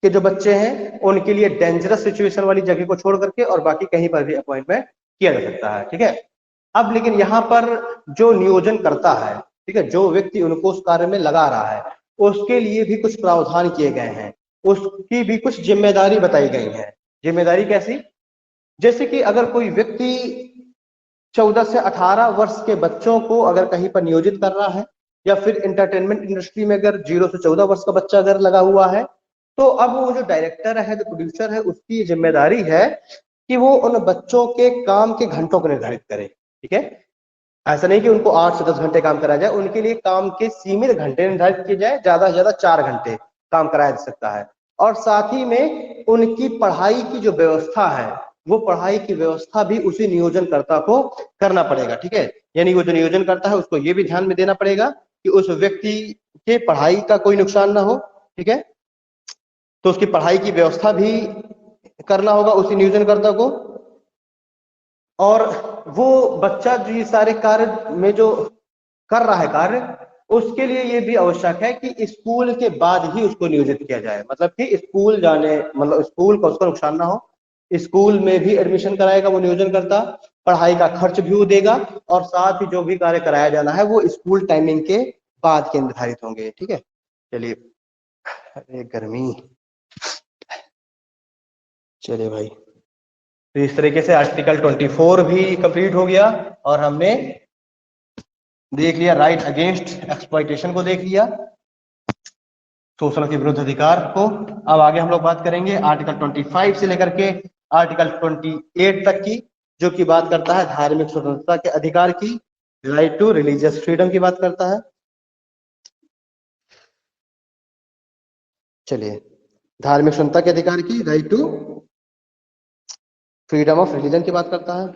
Speaker 1: के जो बच्चे हैं उनके लिए डेंजरस सिचुएशन वाली जगह को छोड़ करके और बाकी कहीं पर भी अपॉइंटमेंट किया जा सकता है। ठीक है, अब लेकिन यहाँ पर जो नियोजन करता है, ठीक है, जो व्यक्ति उनको उस कार्य में लगा रहा है, उसके लिए भी कुछ प्रावधान किए गए हैं, उसकी भी कुछ जिम्मेदारी बताई गई है। जिम्मेदारी कैसी? जैसे कि अगर कोई व्यक्ति 14 से 18 वर्ष के बच्चों को अगर कहीं पर नियोजित कर रहा है, या फिर एंटरटेनमेंट इंडस्ट्री में अगर 0 से 14 वर्ष का बच्चा अगर लगा हुआ है, तो अब वो जो डायरेक्टर है, जो प्रोड्यूसर है, उसकी जिम्मेदारी है कि वो उन बच्चों के काम के घंटों को निर्धारित करे। ठीक है, ऐसा नहीं कि उनको 8 से 10 घंटे काम कराया जाए, उनके लिए काम के सीमित घंटे निर्धारित किए जाए, ज्यादा से ज्यादा 4 घंटे काम कराया जा सकता है। और साथ ही में उनकी पढ़ाई की जो व्यवस्था है, वो पढ़ाई की व्यवस्था भी उसी नियोजनकर्ता को करना पड़ेगा। ठीक है, यानी वो जो नियोजन करता है उसको ये भी ध्यान में देना पड़ेगा कि उस व्यक्ति के पढ़ाई का कोई नुकसान ना हो। ठीक है, तो उसकी पढ़ाई की व्यवस्था भी करना होगा उसी नियोजनकर्ता को। और वो बच्चा जो ये सारे कार्य में जो कर रहा है कार्य, उसके लिए ये भी आवश्यक है कि स्कूल के बाद ही उसको नियोजित किया जाए। मतलब कि स्कूल जाने, मतलब स्कूल का उसको नुकसान ना हो, स्कूल में भी एडमिशन कराएगा वो नियोजन करता, पढ़ाई का खर्च भी वो देगा, और साथ ही जो भी कार्य कराया जाना है वो स्कूल टाइमिंग के बाद के निर्धारित होंगे। ठीक है, चलिए, अरे गर्मी, चलिए भाई। तो इस तरीके से आर्टिकल 24 भी कंप्लीट हो गया, और हमने देख लिया राइट अगेंस्ट एक्सप्लॉइटेशन को, देख लिया शोषण के विरुद्ध अधिकार को। अब आगे हम लोग बात करेंगे आर्टिकल 25 से लेकर के आर्टिकल 28 तक की, जो कि बात करता है धार्मिक स्वतंत्रता के अधिकार की, राइट टू रिलीजियस फ्रीडम की बात करता है। चलिए, धार्मिक स्वतंत्रता के अधिकार की, right to freedom of religion की बात करता है।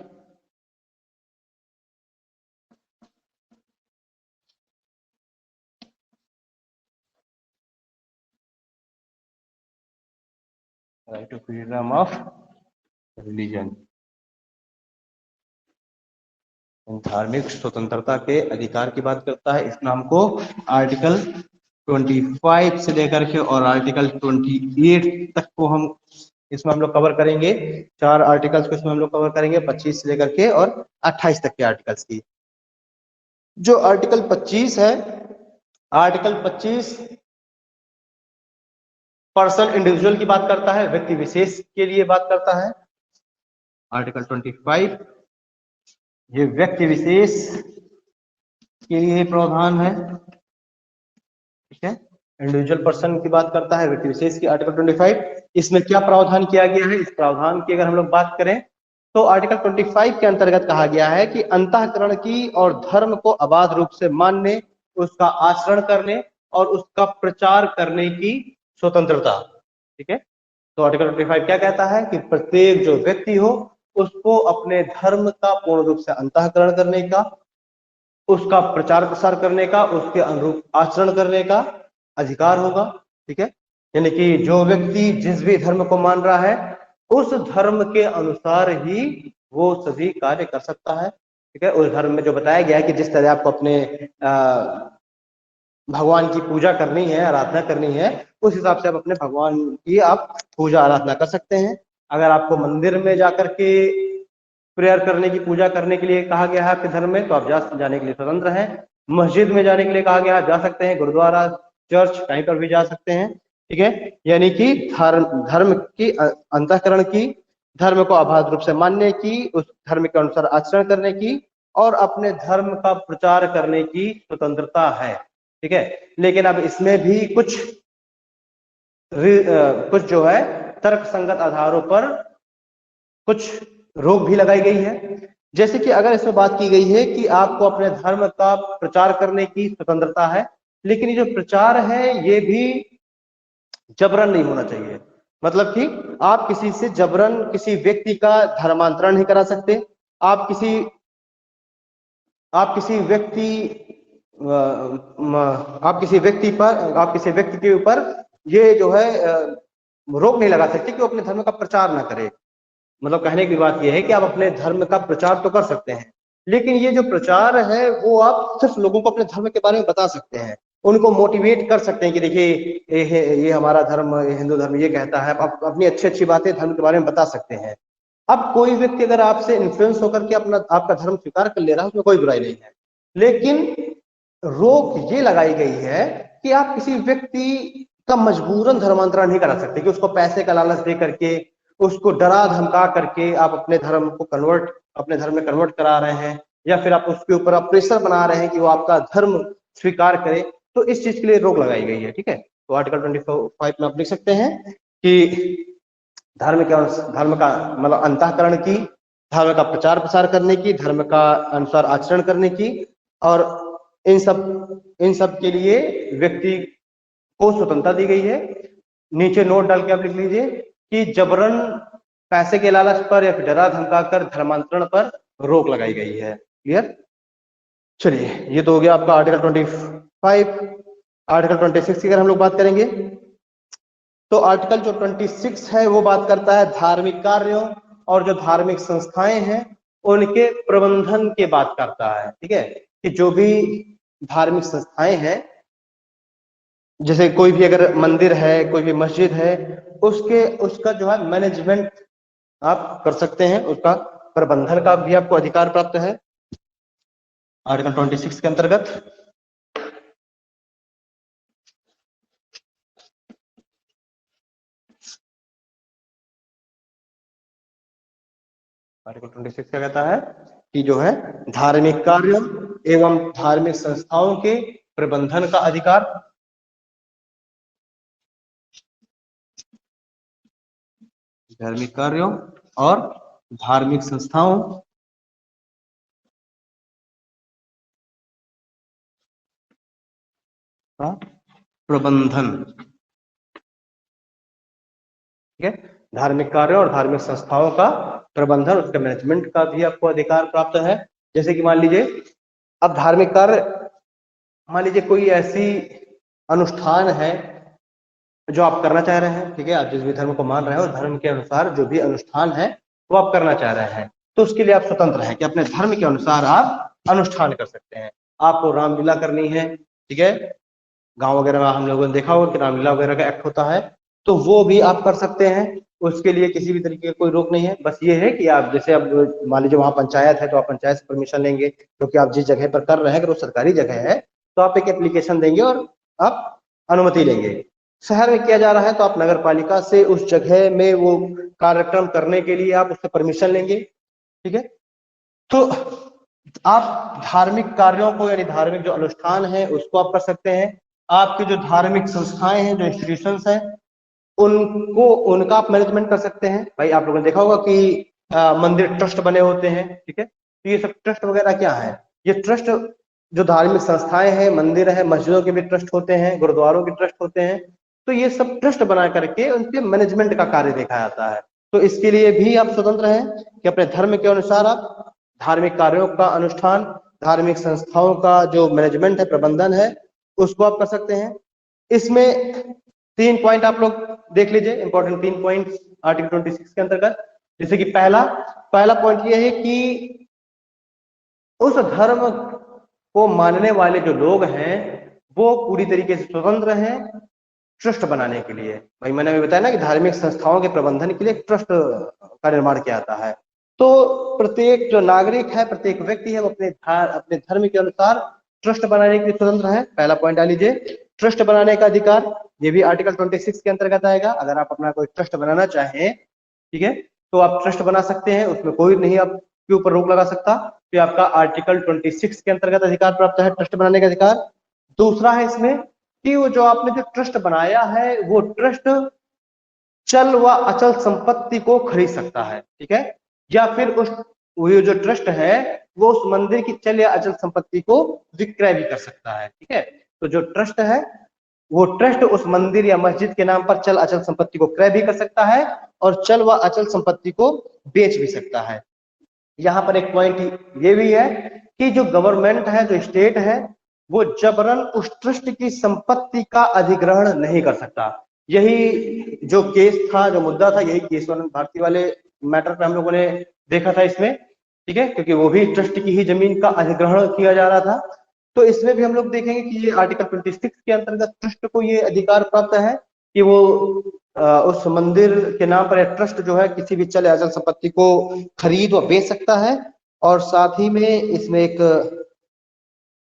Speaker 1: Right to freedom of religion, धार्मिक स्वतंत्रता के अधिकार की बात करता है। इस नाम को आर्टिकल 25 से लेकर के और आर्टिकल 28 तक को हम इसमें हम लोग कवर करेंगे। 4 आर्टिकल्स को इसमें हम लोग कवर करेंगे, 25 से लेकर के और 28 तक के आर्टिकल्स की। जो आर्टिकल 25 है, आर्टिकल 25 पर्सन इंडिविजुअल की बात करता है, व्यक्ति विशेष के लिए बात करता है। आर्टिकल 25 ये व्यक्ति विशेष के लिए प्रावधान है। ठीक है, इंडिविजुअल पर्सन की बात करता है, व्यक्ति विशेष की आर्टिकल 25। इसमें क्या प्रावधान किया गया है? इस प्रावधान की अगर हम लोग बात करें तो आर्टिकल 25 के अंतर्गत कहा गया है कि अंतःकरण की और धर्म को अबाध रूप से मानने, उसका आचरण करने और उसका प्रचार करने की स्वतंत्रता। ठीक है, तो आर्टिकल 25 क्या कहता है कि प्रत्येक जो व्यक्ति हो उसको अपने धर्म का पूर्ण रूप से अंतःकरण करने का, उसका प्रचार प्रसार करने का, उसके अनुरूप आचरण करने का अधिकार होगा। ठीक है, यानी कि जो व्यक्ति जिस भी धर्म को मान रहा है उस धर्म के अनुसार ही वो सभी कार्य कर सकता है। ठीक है, उस धर्म में जो बताया गया है कि जिस तरह आपको अपने भगवान की पूजा करनी है, आराधना करनी है, उस हिसाब से आप अपने भगवान की आप पूजा आराधना कर सकते हैं। अगर आपको मंदिर में जाकर के प्रेयर करने की, पूजा करने के लिए कहा गया है आपके धर्म में, तो आप जाने के लिए स्वतंत्र हैं। मस्जिद में जाने के लिए कहा गया है, जा सकते हैं, गुरुद्वारा, चर्च, कहीं पर भी जा सकते हैं। ठीक है, यानी कि धर्म की अंतःकरण की, धर्म को अबाध रूप से मानने की, उस धर्म के अनुसार आचरण करने की और अपने धर्म का प्रचार करने की स्वतंत्रता है। ठीक है, लेकिन अब इसमें भी कुछ जो है तर्क संगत आधारों पर कुछ रोक भी लगाई गई है। जैसे कि अगर इसमें बात की गई है कि आपको अपने धर्म का प्रचार करने की स्वतंत्रता है, लेकिन ये जो प्रचार है ये भी जबरन नहीं होना चाहिए। मतलब कि आप किसी से जबरन किसी व्यक्ति का धर्मांतरण नहीं करा सकते। आप किसी व्यक्ति आप किसी व्यक्ति के ऊपर ये जो है रोक नहीं लगा सकती कि वो अपने धर्म का प्रचार ना करे। मतलब कहने की बात यह है कि आप अपने धर्म का प्रचार तो कर सकते हैं, लेकिन ये जो प्रचार है वो आप सिर्फ लोगों को अपने धर्म के बारे में बता सकते हैं, उनको मोटिवेट कर सकते हैं कि देखिए ये हमारा धर्म, हिंदू धर्म ये कहता है। आप अपनी अच्छी अच्छी बातें धर्म के बारे में बता सकते हैं। अब कोई व्यक्ति अगर आपसे इन्फ्लुएंस होकर के अपना आपका धर्म स्वीकार कर ले रहा है, उसमें कोई बुराई नहीं है, लेकिन रोक ये लगाई गई है कि आप किसी व्यक्ति का मजबूरन धर्मांतरण नहीं करा सकते, कि उसको पैसे का लालच दे करके, उसको डरा धमका करके आप अपने धर्म को अपने धर्म में कन्वर्ट करा रहे हैं, या फिर आप उसके ऊपर आप प्रेशर बना रहे हैं कि वो आपका धर्म स्वीकार करे। तो इस चीज के लिए रोक लगाई गई है। ठीक है, तो आर्टिकल 25 में आप लिख सकते हैं कि धर्म का मतलब अंतःकरण की, धर्म का प्रचार प्रसार करने की, धर्म का अनुसार आचरण करने की, और इन सब के लिए व्यक्ति को स्वतंत्रता दी गई है। नीचे नोट डाल के आप लिख लीजिए कि जबरन पैसे के लालच पर या फिर डरा धमकाकर धर्मांतरण पर रोक लगाई गई है। क्लियर? चलिए, ये तो हो गया आपका आर्टिकल 25। आर्टिकल 26 की अगर हम लोग बात करेंगे तो आर्टिकल जो 26 है वो बात करता है धार्मिक कार्यों और जो धार्मिक संस्थाएं हैं उनके प्रबंधन की बात करता है। ठीक है, कि जो भी धार्मिक संस्थाएं हैं, जैसे कोई भी अगर मंदिर है, कोई भी मस्जिद है, उसका जो है मैनेजमेंट आप कर सकते हैं, उसका प्रबंधन का भी आपको अधिकार प्राप्त है आर्टिकल 26 के अंतर्गत। आर्टिकल 26 क्या कहता है कि जो है धार्मिक कार्यों एवं धार्मिक संस्थाओं के प्रबंधन का अधिकार, धार्मिक कार्यों और धार्मिक संस्थाओं का प्रबंधन। ठीक है, धार्मिक कार्यों और धार्मिक संस्थाओं का प्रबंधन, उसके मैनेजमेंट का भी आपको अधिकार प्राप्त है। जैसे कि मान लीजिए अब धार्मिक कार्य, मान लीजिए कोई ऐसी अनुष्ठान है जो आप करना चाह रहे हैं। ठीक है, आप जिस भी धर्म को मान रहे हैं और धर्म के अनुसार जो भी अनुष्ठान है वो आप करना चाह रहे हैं, तो उसके लिए आप स्वतंत्र हैं कि अपने धर्म के अनुसार आप अनुष्ठान कर सकते हैं। आपको रामलीला करनी है, ठीक है, गांव वगैरह में हम लोगों ने देखा होगा कि रामलीला वगैरह का एक्ट होता है, तो वो भी आप कर सकते हैं। उसके लिए किसी भी तरीके का कोई रोक नहीं है। बस ये है कि आप जैसे अब मान लीजिए वहां पंचायत है तो आप पंचायत से परमिशन लेंगे, क्योंकि आप जिस जगह पर कर रहे हैं अगर वो सरकारी जगह है तो आप एक एप्लीकेशन देंगे और आप अनुमति लेंगे। शहर में किया जा रहा है तो आप नगर पालिका से उस जगह में वो कार्यक्रम करने के लिए आप उससे परमिशन लेंगे। ठीक है, तो आप धार्मिक कार्यों को यानी धार्मिक जो अनुष्ठान है उसको आप कर सकते हैं। आपकी जो धार्मिक संस्थाएं हैं, जो इंस्टीट्यूशंस हैं, उनका आप मैनेजमेंट कर सकते हैं। भाई आप लोगों ने देखा होगा कि मंदिर ट्रस्ट बने होते हैं। ठीक है, तो ये सब ट्रस्ट वगैरह क्या है? ये ट्रस्ट जो धार्मिक संस्थाएं हैं, मंदिर है, मस्जिदों के भी ट्रस्ट होते हैं, गुरुद्वारों के ट्रस्ट होते हैं, तो ये सब ट्रस्ट बना करके उनके मैनेजमेंट का कार्य देखा जाता है। तो इसके लिए भी आप स्वतंत्र हैं कि अपने धर्म के अनुसार आप धार्मिक कार्यों का अनुष्ठान, धार्मिक संस्थाओं का जो मैनेजमेंट है, प्रबंधन है, उसको आप कर सकते हैं। इसमें 3 पॉइंट आप लोग देख लीजिए, इंपॉर्टेंट 3 पॉइंट आर्टिकल 26 के अंतर्गत। जैसे कि पहला पॉइंट ये है कि उस धर्म को मानने वाले जो लोग हैं वो पूरी तरीके से स्वतंत्र हैं ट्रस्ट बनाने के लिए। भाई मैंने अभी बताया ना कि धार्मिक संस्थाओं के प्रबंधन के लिए ट्रस्ट का निर्माण किया जाता है। तो प्रत्येक जो नागरिक है, प्रत्येक व्यक्ति है, वो अपने धर्म के अनुसार ट्रस्ट बनाने के लिए स्वतंत्र है। पहला पॉइंट डाल लीजिए, ट्रस्ट बनाने का अधिकार, ये भी आर्टिकल 26 के अंतर्गत आएगा। अगर आप अपना कोई ट्रस्ट बनाना चाहें, ठीक है, तो आप ट्रस्ट बना सकते हैं, उसमें कोई नहीं आपके ऊपर रोक लगा सकता। तो आपका आर्टिकल 26 के अंतर्गत अधिकार प्राप्त है, ट्रस्ट बनाने का अधिकार। दूसरा है इसमें कि वो जो आपने जो ट्रस्ट बनाया है वो ट्रस्ट चल व अचल संपत्ति को खरीद सकता है। ठीक है, या फिर वो जो ट्रस्ट है वो उस मंदिर की चल या अचल संपत्ति को विक्रय भी कर सकता है। ठीक है, तो जो ट्रस्ट है वो ट्रस्ट उस मंदिर या मस्जिद के नाम पर चल अचल संपत्ति को क्रय भी कर सकता है और चल व अचल संपत्ति को बेच भी सकता है। यहाँ पर एक पॉइंट ये भी है कि जो गवर्नमेंट है, जो स्टेट है, वो जबरन उस ट्रस्ट की संपत्ति का अधिग्रहण नहीं कर सकता। यही जो केस था, जो मुद्दा था, यही केस वन भारती वाले मैटर पे हम लोगों ने देखा था इसमें, ठीक है, क्योंकि वो भी ट्रस्ट की ही जमीन का अधिग्रहण किया जा रहा था। तो इसमें भी हम लोग देखेंगे कि ये आर्टिकल 26 के अंतर्गत ट्रस्ट को ये अधिकार प्राप्त है कि वो उस मंदिर के नाम पर ट्रस्ट जो है किसी भी चल अचल संपत्ति को खरीद व बेच सकता है। और साथ ही में इसमें एक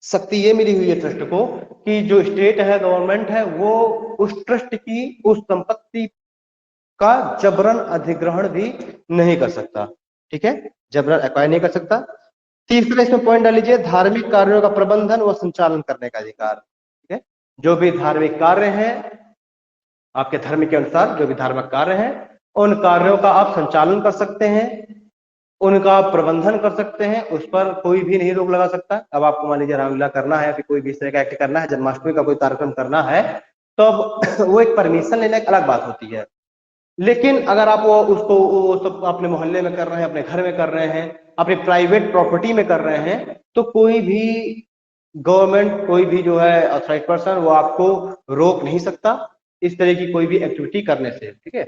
Speaker 1: शक्ति ये मिली हुई है ट्रस्ट को कि जो स्टेट है, गवर्नमेंट है, वो उस ट्रस्ट की उस संपत्ति का जबरन अधिग्रहण भी नहीं कर सकता, ठीक है, जबरन एक्वायर नहीं कर सकता। तीसरा इसमें पॉइंट डाल लीजिए, धार्मिक कार्यों का प्रबंधन व संचालन करने का अधिकार, ठीक है, जो भी धार्मिक कार्य हैं, आपके धर्म के अनुसार जो भी धार्मिक कार्य हैं, उन कार्यों का आप संचालन कर सकते हैं, उनका प्रबंधन कर सकते हैं, उस पर कोई भी नहीं रोक लगा सकता। अब आपको मान लीजिए रामलीला करना है, फिर कोई भी इस तरह का एक्ट करना है, जन्माष्टमी का कोई कार्यक्रम करना है, तो अब वो एक परमिशन लेने एक अलग बात होती है। लेकिन अगर आप वो सब अपने मोहल्ले में कर रहे हैं, अपने घर में कर रहे हैं, अपनी प्राइवेट प्रॉपर्टी में कर रहे हैं, तो कोई भी गवर्नमेंट, कोई भी जो है ऑथराइज पर्सन, वो आपको रोक नहीं सकता इस तरह की कोई भी एक्टिविटी करने से, ठीक है।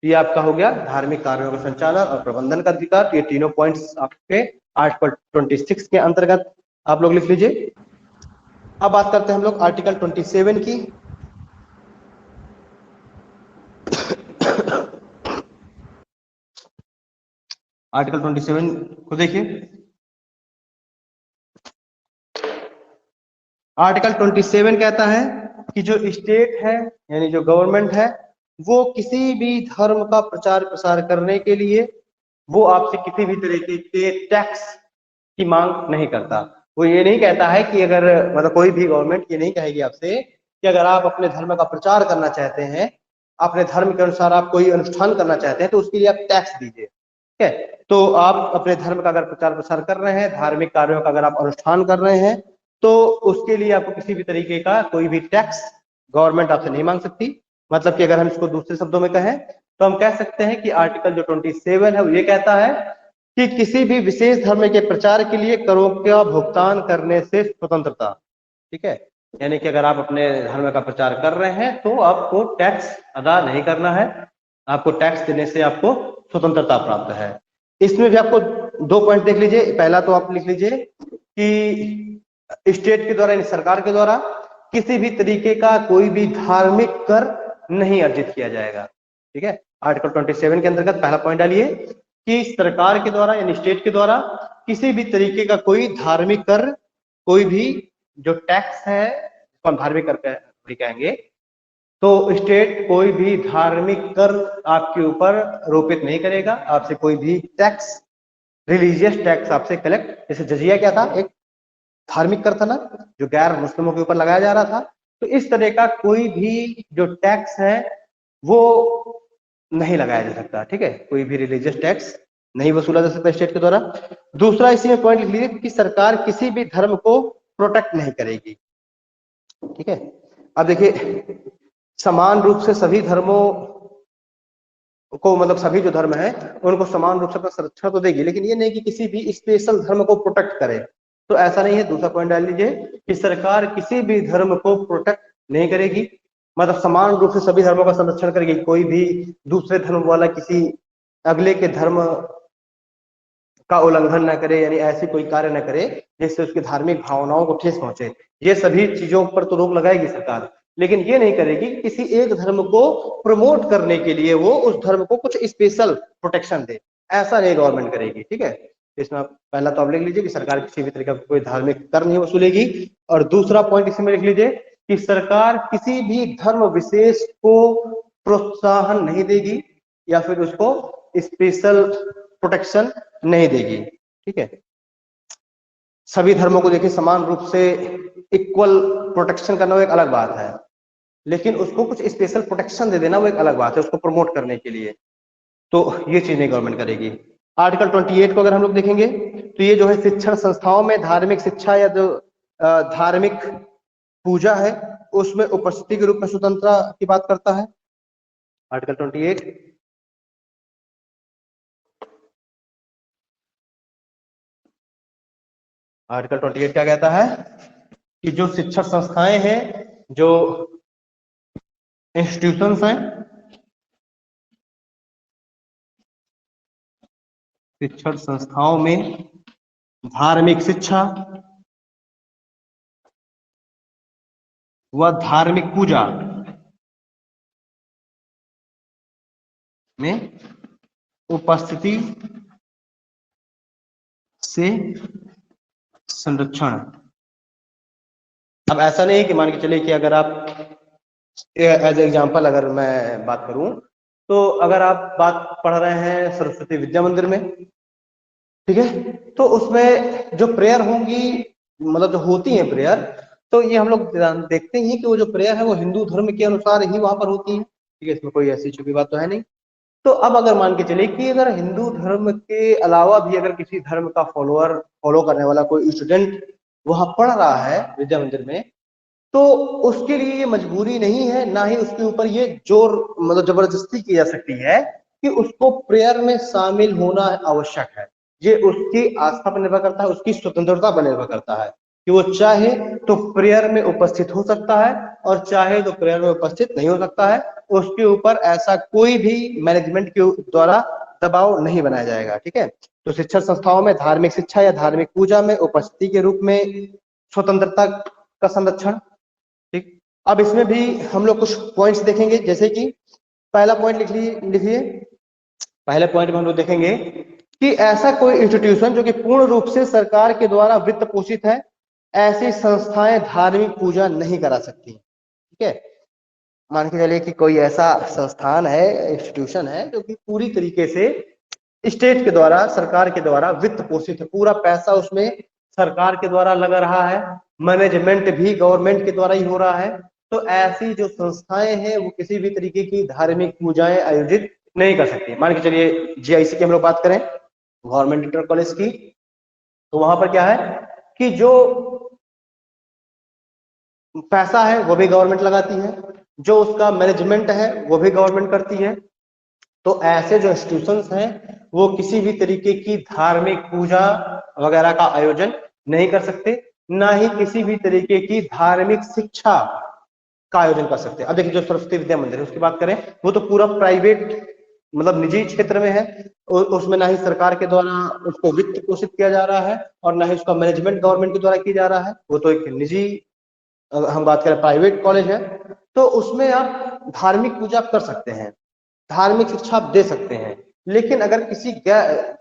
Speaker 1: ये आपका हो गया धार्मिक कार्यों का संचालन और प्रबंधन का अधिकार। ये तीनों पॉइंट्स आपके आर्टिकल 26 के अंतर्गत आप लोग लिख लीजिए। अब बात करते हैं हम लोग आर्टिकल 27 की। आर्टिकल 27 को देखिए। आर्टिकल 27 कहता है कि जो स्टेट है यानी जो गवर्नमेंट है, वो किसी भी धर्म का प्रचार प्रसार करने के लिए वो आपसे किसी भी तरीके के टैक्स की मांग नहीं करता। वो ये नहीं कहता है कि अगर मतलब कोई भी गवर्नमेंट ये नहीं कहेगी आपसे कि अगर आप अपने धर्म का प्रचार करना चाहते हैं, अपने धर्म के अनुसार आप कोई अनुष्ठान करना चाहते हैं, तो उसके लिए आप टैक्स दीजिए, ठीक है। तो आप अपने धर्म का अगर प्रचार प्रसार कर रहे हैं, धार्मिक कार्यों का अगर आप अनुष्ठान कर रहे हैं, तो उसके लिए आपको किसी भी तरीके का कोई भी टैक्स गवर्नमेंट आपसे नहीं मांग सकती। मतलब कि अगर हम इसको दूसरे शब्दों में कहें तो हम कह सकते हैं कि आर्टिकल जो 27 है वो ये कहता है कि किसी भी विशेष धर्म के प्रचार के लिए करों का भुगतान करने से स्वतंत्रता, ठीक है। यानी कि अगर आप अपने धर्म का प्रचार कर रहे हैं तो आपको टैक्स अदा नहीं करना है, आपको टैक्स देने से आपको स्वतंत्रता प्राप्त है। इसमें भी आपको दो पॉइंट देख लीजिए। पहला तो आप लिख लीजिए कि स्टेट के द्वारा यानी सरकार के द्वारा किसी भी तरीके का कोई भी धार्मिक कर नहीं अर्जित किया जाएगा, ठीक है। आर्टिकल 27 के अंतर्गत पहला पॉइंट डालिए कि सरकार के द्वारा यानी स्टेट के द्वारा किसी भी तरीके का कोई धार्मिक कर, कोई भी जो टैक्स है हम धार्मिक कर भी कहेंगे, तो स्टेट कोई भी धार्मिक कर आपके ऊपर रोपित नहीं करेगा, आपसे कोई भी टैक्स, रिलीजियस टैक्स आपसे कलेक्ट, जैसे जजिया क्या था, एक धार्मिक कर था ना, जो गैर मुस्लिमों के ऊपर लगाया जा रहा था। तो इस तरह का कोई भी जो टैक्स है वो नहीं लगाया जा सकता, ठीक है। कोई भी रिलीजियस टैक्स नहीं वसूला जा सकता स्टेट के द्वारा। दूसरा इसी में पॉइंट लिख लीजिए कि सरकार किसी भी धर्म को प्रोटेक्ट नहीं करेगी, ठीक है। अब देखिए समान रूप से सभी धर्मों को, मतलब सभी जो धर्म है उनको समान रूप से अपना संरक्षण तो देगी, लेकिन ये नहीं कि किसी भी स्पेशल धर्म को प्रोटेक्ट करे, तो ऐसा नहीं है। दूसरा पॉइंट डाल लीजिए कि सरकार किसी भी धर्म को प्रोटेक्ट नहीं करेगी, मतलब समान रूप से सभी धर्मों का संरक्षण करेगी। कोई भी दूसरे धर्म वाला किसी अगले के धर्म का उल्लंघन न करे, यानी ऐसी कोई कार्य न करे जिससे उसकी धार्मिक भावनाओं को ठेस पहुंचे। ये सभी चीजों पर तो रोक लगाएगी सरकार, लेकिन ये नहीं करेगी कि किसी एक धर्म को प्रमोट करने के लिए वो उस धर्म को कुछ स्पेशल प्रोटेक्शन दे, ऐसा नहीं गवर्नमेंट करेगी, ठीक है। इसमें पहला तो आप लिख लीजिए कि सरकार किसी भी तरीके का कोई धार्मिक कर नहीं वसूलेगी। और दूसरा पॉइंट इसमें लिख लीजिए कि सरकार किसी भी धर्म विशेष को प्रोत्साहन नहीं देगी या फिर उसको स्पेशल प्रोटेक्शन नहीं देगी, ठीक है। सभी धर्मों को देखिए समान रूप से इक्वल प्रोटेक्शन करना वो एक अलग बात है, लेकिन उसको कुछ स्पेशल प्रोटेक्शन दे देना वो एक अलग बात है, उसको प्रमोट करने के लिए। तो ये चीज नहीं गवर्नमेंट करेगी। आर्टिकल 28 को अगर हम लोग देखेंगे तो ये जो है शिक्षण संस्थाओं में धार्मिक शिक्षा या जो धार्मिक पूजा है उसमें उपस्थिति के रूप में स्वतंत्रता की बात करता है। आर्टिकल 28 आर्टिकल 28 क्या कहता है कि जो शिक्षण संस्थाएं हैं, जो इंस्टीट्यूशंस हैं, शिक्षण संस्थाओं में धार्मिक शिक्षा व धार्मिक पूजा में उपस्थिति से संरक्षण। अब ऐसा नहीं है कि मान के चलिए कि अगर आप एज एग्जाम्पल अगर मैं बात करूं तो अगर आप बात पढ़ रहे हैं सरस्वती विद्या मंदिर में, ठीक है, तो उसमें जो प्रेयर होंगी, मतलब जो होती है प्रेयर, तो ये हम लोग देखते ही कि वो जो प्रेयर है वो हिंदू धर्म के अनुसार ही वहां पर होती है, ठीक है, इसमें कोई ऐसी छुपी बात तो है नहीं। तो अब अगर मान के चलिए कि अगर हिंदू धर्म के अलावा भी अगर किसी धर्म का फॉलो करने वाला कोई स्टूडेंट वहां पढ़ रहा है विद्या मंदिर में, तो उसके लिए ये मजबूरी नहीं है, ना ही उसके ऊपर ये जोर मतलब जबरदस्ती की जा सकती है कि उसको प्रेयर में शामिल होना आवश्यक है। ये उसकी आस्था पर निर्भर करता है, उसकी स्वतंत्रता पर निर्भर करता है कि वो चाहे तो प्रेयर में उपस्थित हो सकता है और चाहे तो प्रेयर में उपस्थित नहीं हो सकता है। उसके ऊपर ऐसा कोई भी मैनेजमेंट के द्वारा दबाव नहीं बनाया जाएगा, ठीक है। तो शिक्षण संस्थाओं में धार्मिक शिक्षा या धार्मिक पूजा में उपस्थिति के रूप में स्वतंत्रता का संरक्षण, ठीक। अब इसमें भी हम लोग कुछ पॉइंट्स देखेंगे, जैसे कि पहला पॉइंट लिखिए। पहले पॉइंट में हम लोग देखेंगे कि ऐसा कोई इंस्टीट्यूशन जो कि पूर्ण रूप से सरकार के द्वारा वित्त पोषित है, ऐसी संस्थाएं धार्मिक पूजा नहीं करा सकती, ठीक है। मान के चलिए कि कोई ऐसा संस्थान है, इंस्टीट्यूशन है जो कि पूरी तरीके से स्टेट के द्वारा, सरकार के द्वारा वित्त पोषित है, पूरा पैसा उसमें सरकार के द्वारा लगा रहा है, मैनेजमेंट भी गवर्नमेंट के द्वारा ही हो रहा है, तो ऐसी जो संस्थाएं हैं वो किसी भी तरीके की धार्मिक पूजाएं आयोजित नहीं कर सकती। मान के चलिए जीआईसी की हम लोग बात करें, गवर्नमेंट इंटर कॉलेज की, तो वहां पर क्या है कि जो पैसा है वो भी गवर्नमेंट लगाती है, जो उसका मैनेजमेंट है वो भी गवर्नमेंट करती है। तो ऐसे जो इंस्टीट्यूशंस हैं वो किसी भी तरीके की धार्मिक पूजा वगैरह का आयोजन नहीं कर सकते, ना ही किसी भी तरीके की धार्मिक शिक्षा का आयोजन कर सकते हैं। अब देखिए जो सरस्वती विद्या मंदिर है उसकी बात करें, वो तो पूरा प्राइवेट मतलब निजी क्षेत्र में है, उसमें ना ही सरकार के द्वारा उसको वित्त पोषित किया जा रहा है और ना ही उसका मैनेजमेंट गवर्नमेंट के द्वारा किया जा रहा है, वो तो एक निजी, हम बात करें प्राइवेट कॉलेज है। तो उसमें आप धार्मिक पूजा कर सकते हैं, धार्मिक शिक्षा आप दे सकते हैं, लेकिन अगर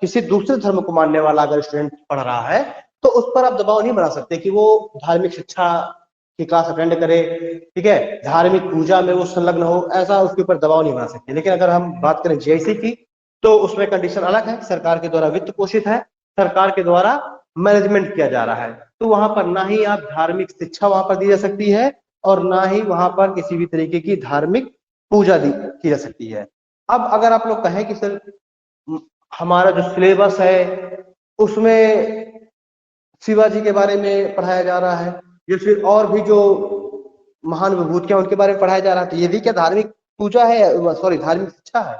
Speaker 1: किसी दूसरे धर्म को मानने वाला अगर स्टूडेंट पढ़ रहा है तो उस पर आप दबाव नहीं बना सकते कि वो धार्मिक शिक्षा की क्लास अटेंड करे, ठीक है, धार्मिक पूजा में वो संलग्न हो, ऐसा उसके ऊपर दबाव नहीं बना सकते। लेकिन अगर हम बात करें जीआईसी की, तो उसमें कंडीशन अलग है, सरकार के द्वारा वित्त पोषित है, सरकार के द्वारा मैनेजमेंट किया जा रहा है, तो वहां पर ना ही आप धार्मिक शिक्षा वहां पर दी जा सकती है और ना ही वहां पर किसी भी तरीके की धार्मिक पूजा की जा सकती है। अब अगर आप लोग कहें कि सर हमारा जो सिलेबस है उसमें शिवाजी के बारे में पढ़ाया जा रहा है या फिर और भी जो महान विभूतियां उनके बारे में पढ़ाया जा रहा है, तो ये भी क्या धार्मिक पूजा है, सॉरी धार्मिक शिक्षा है?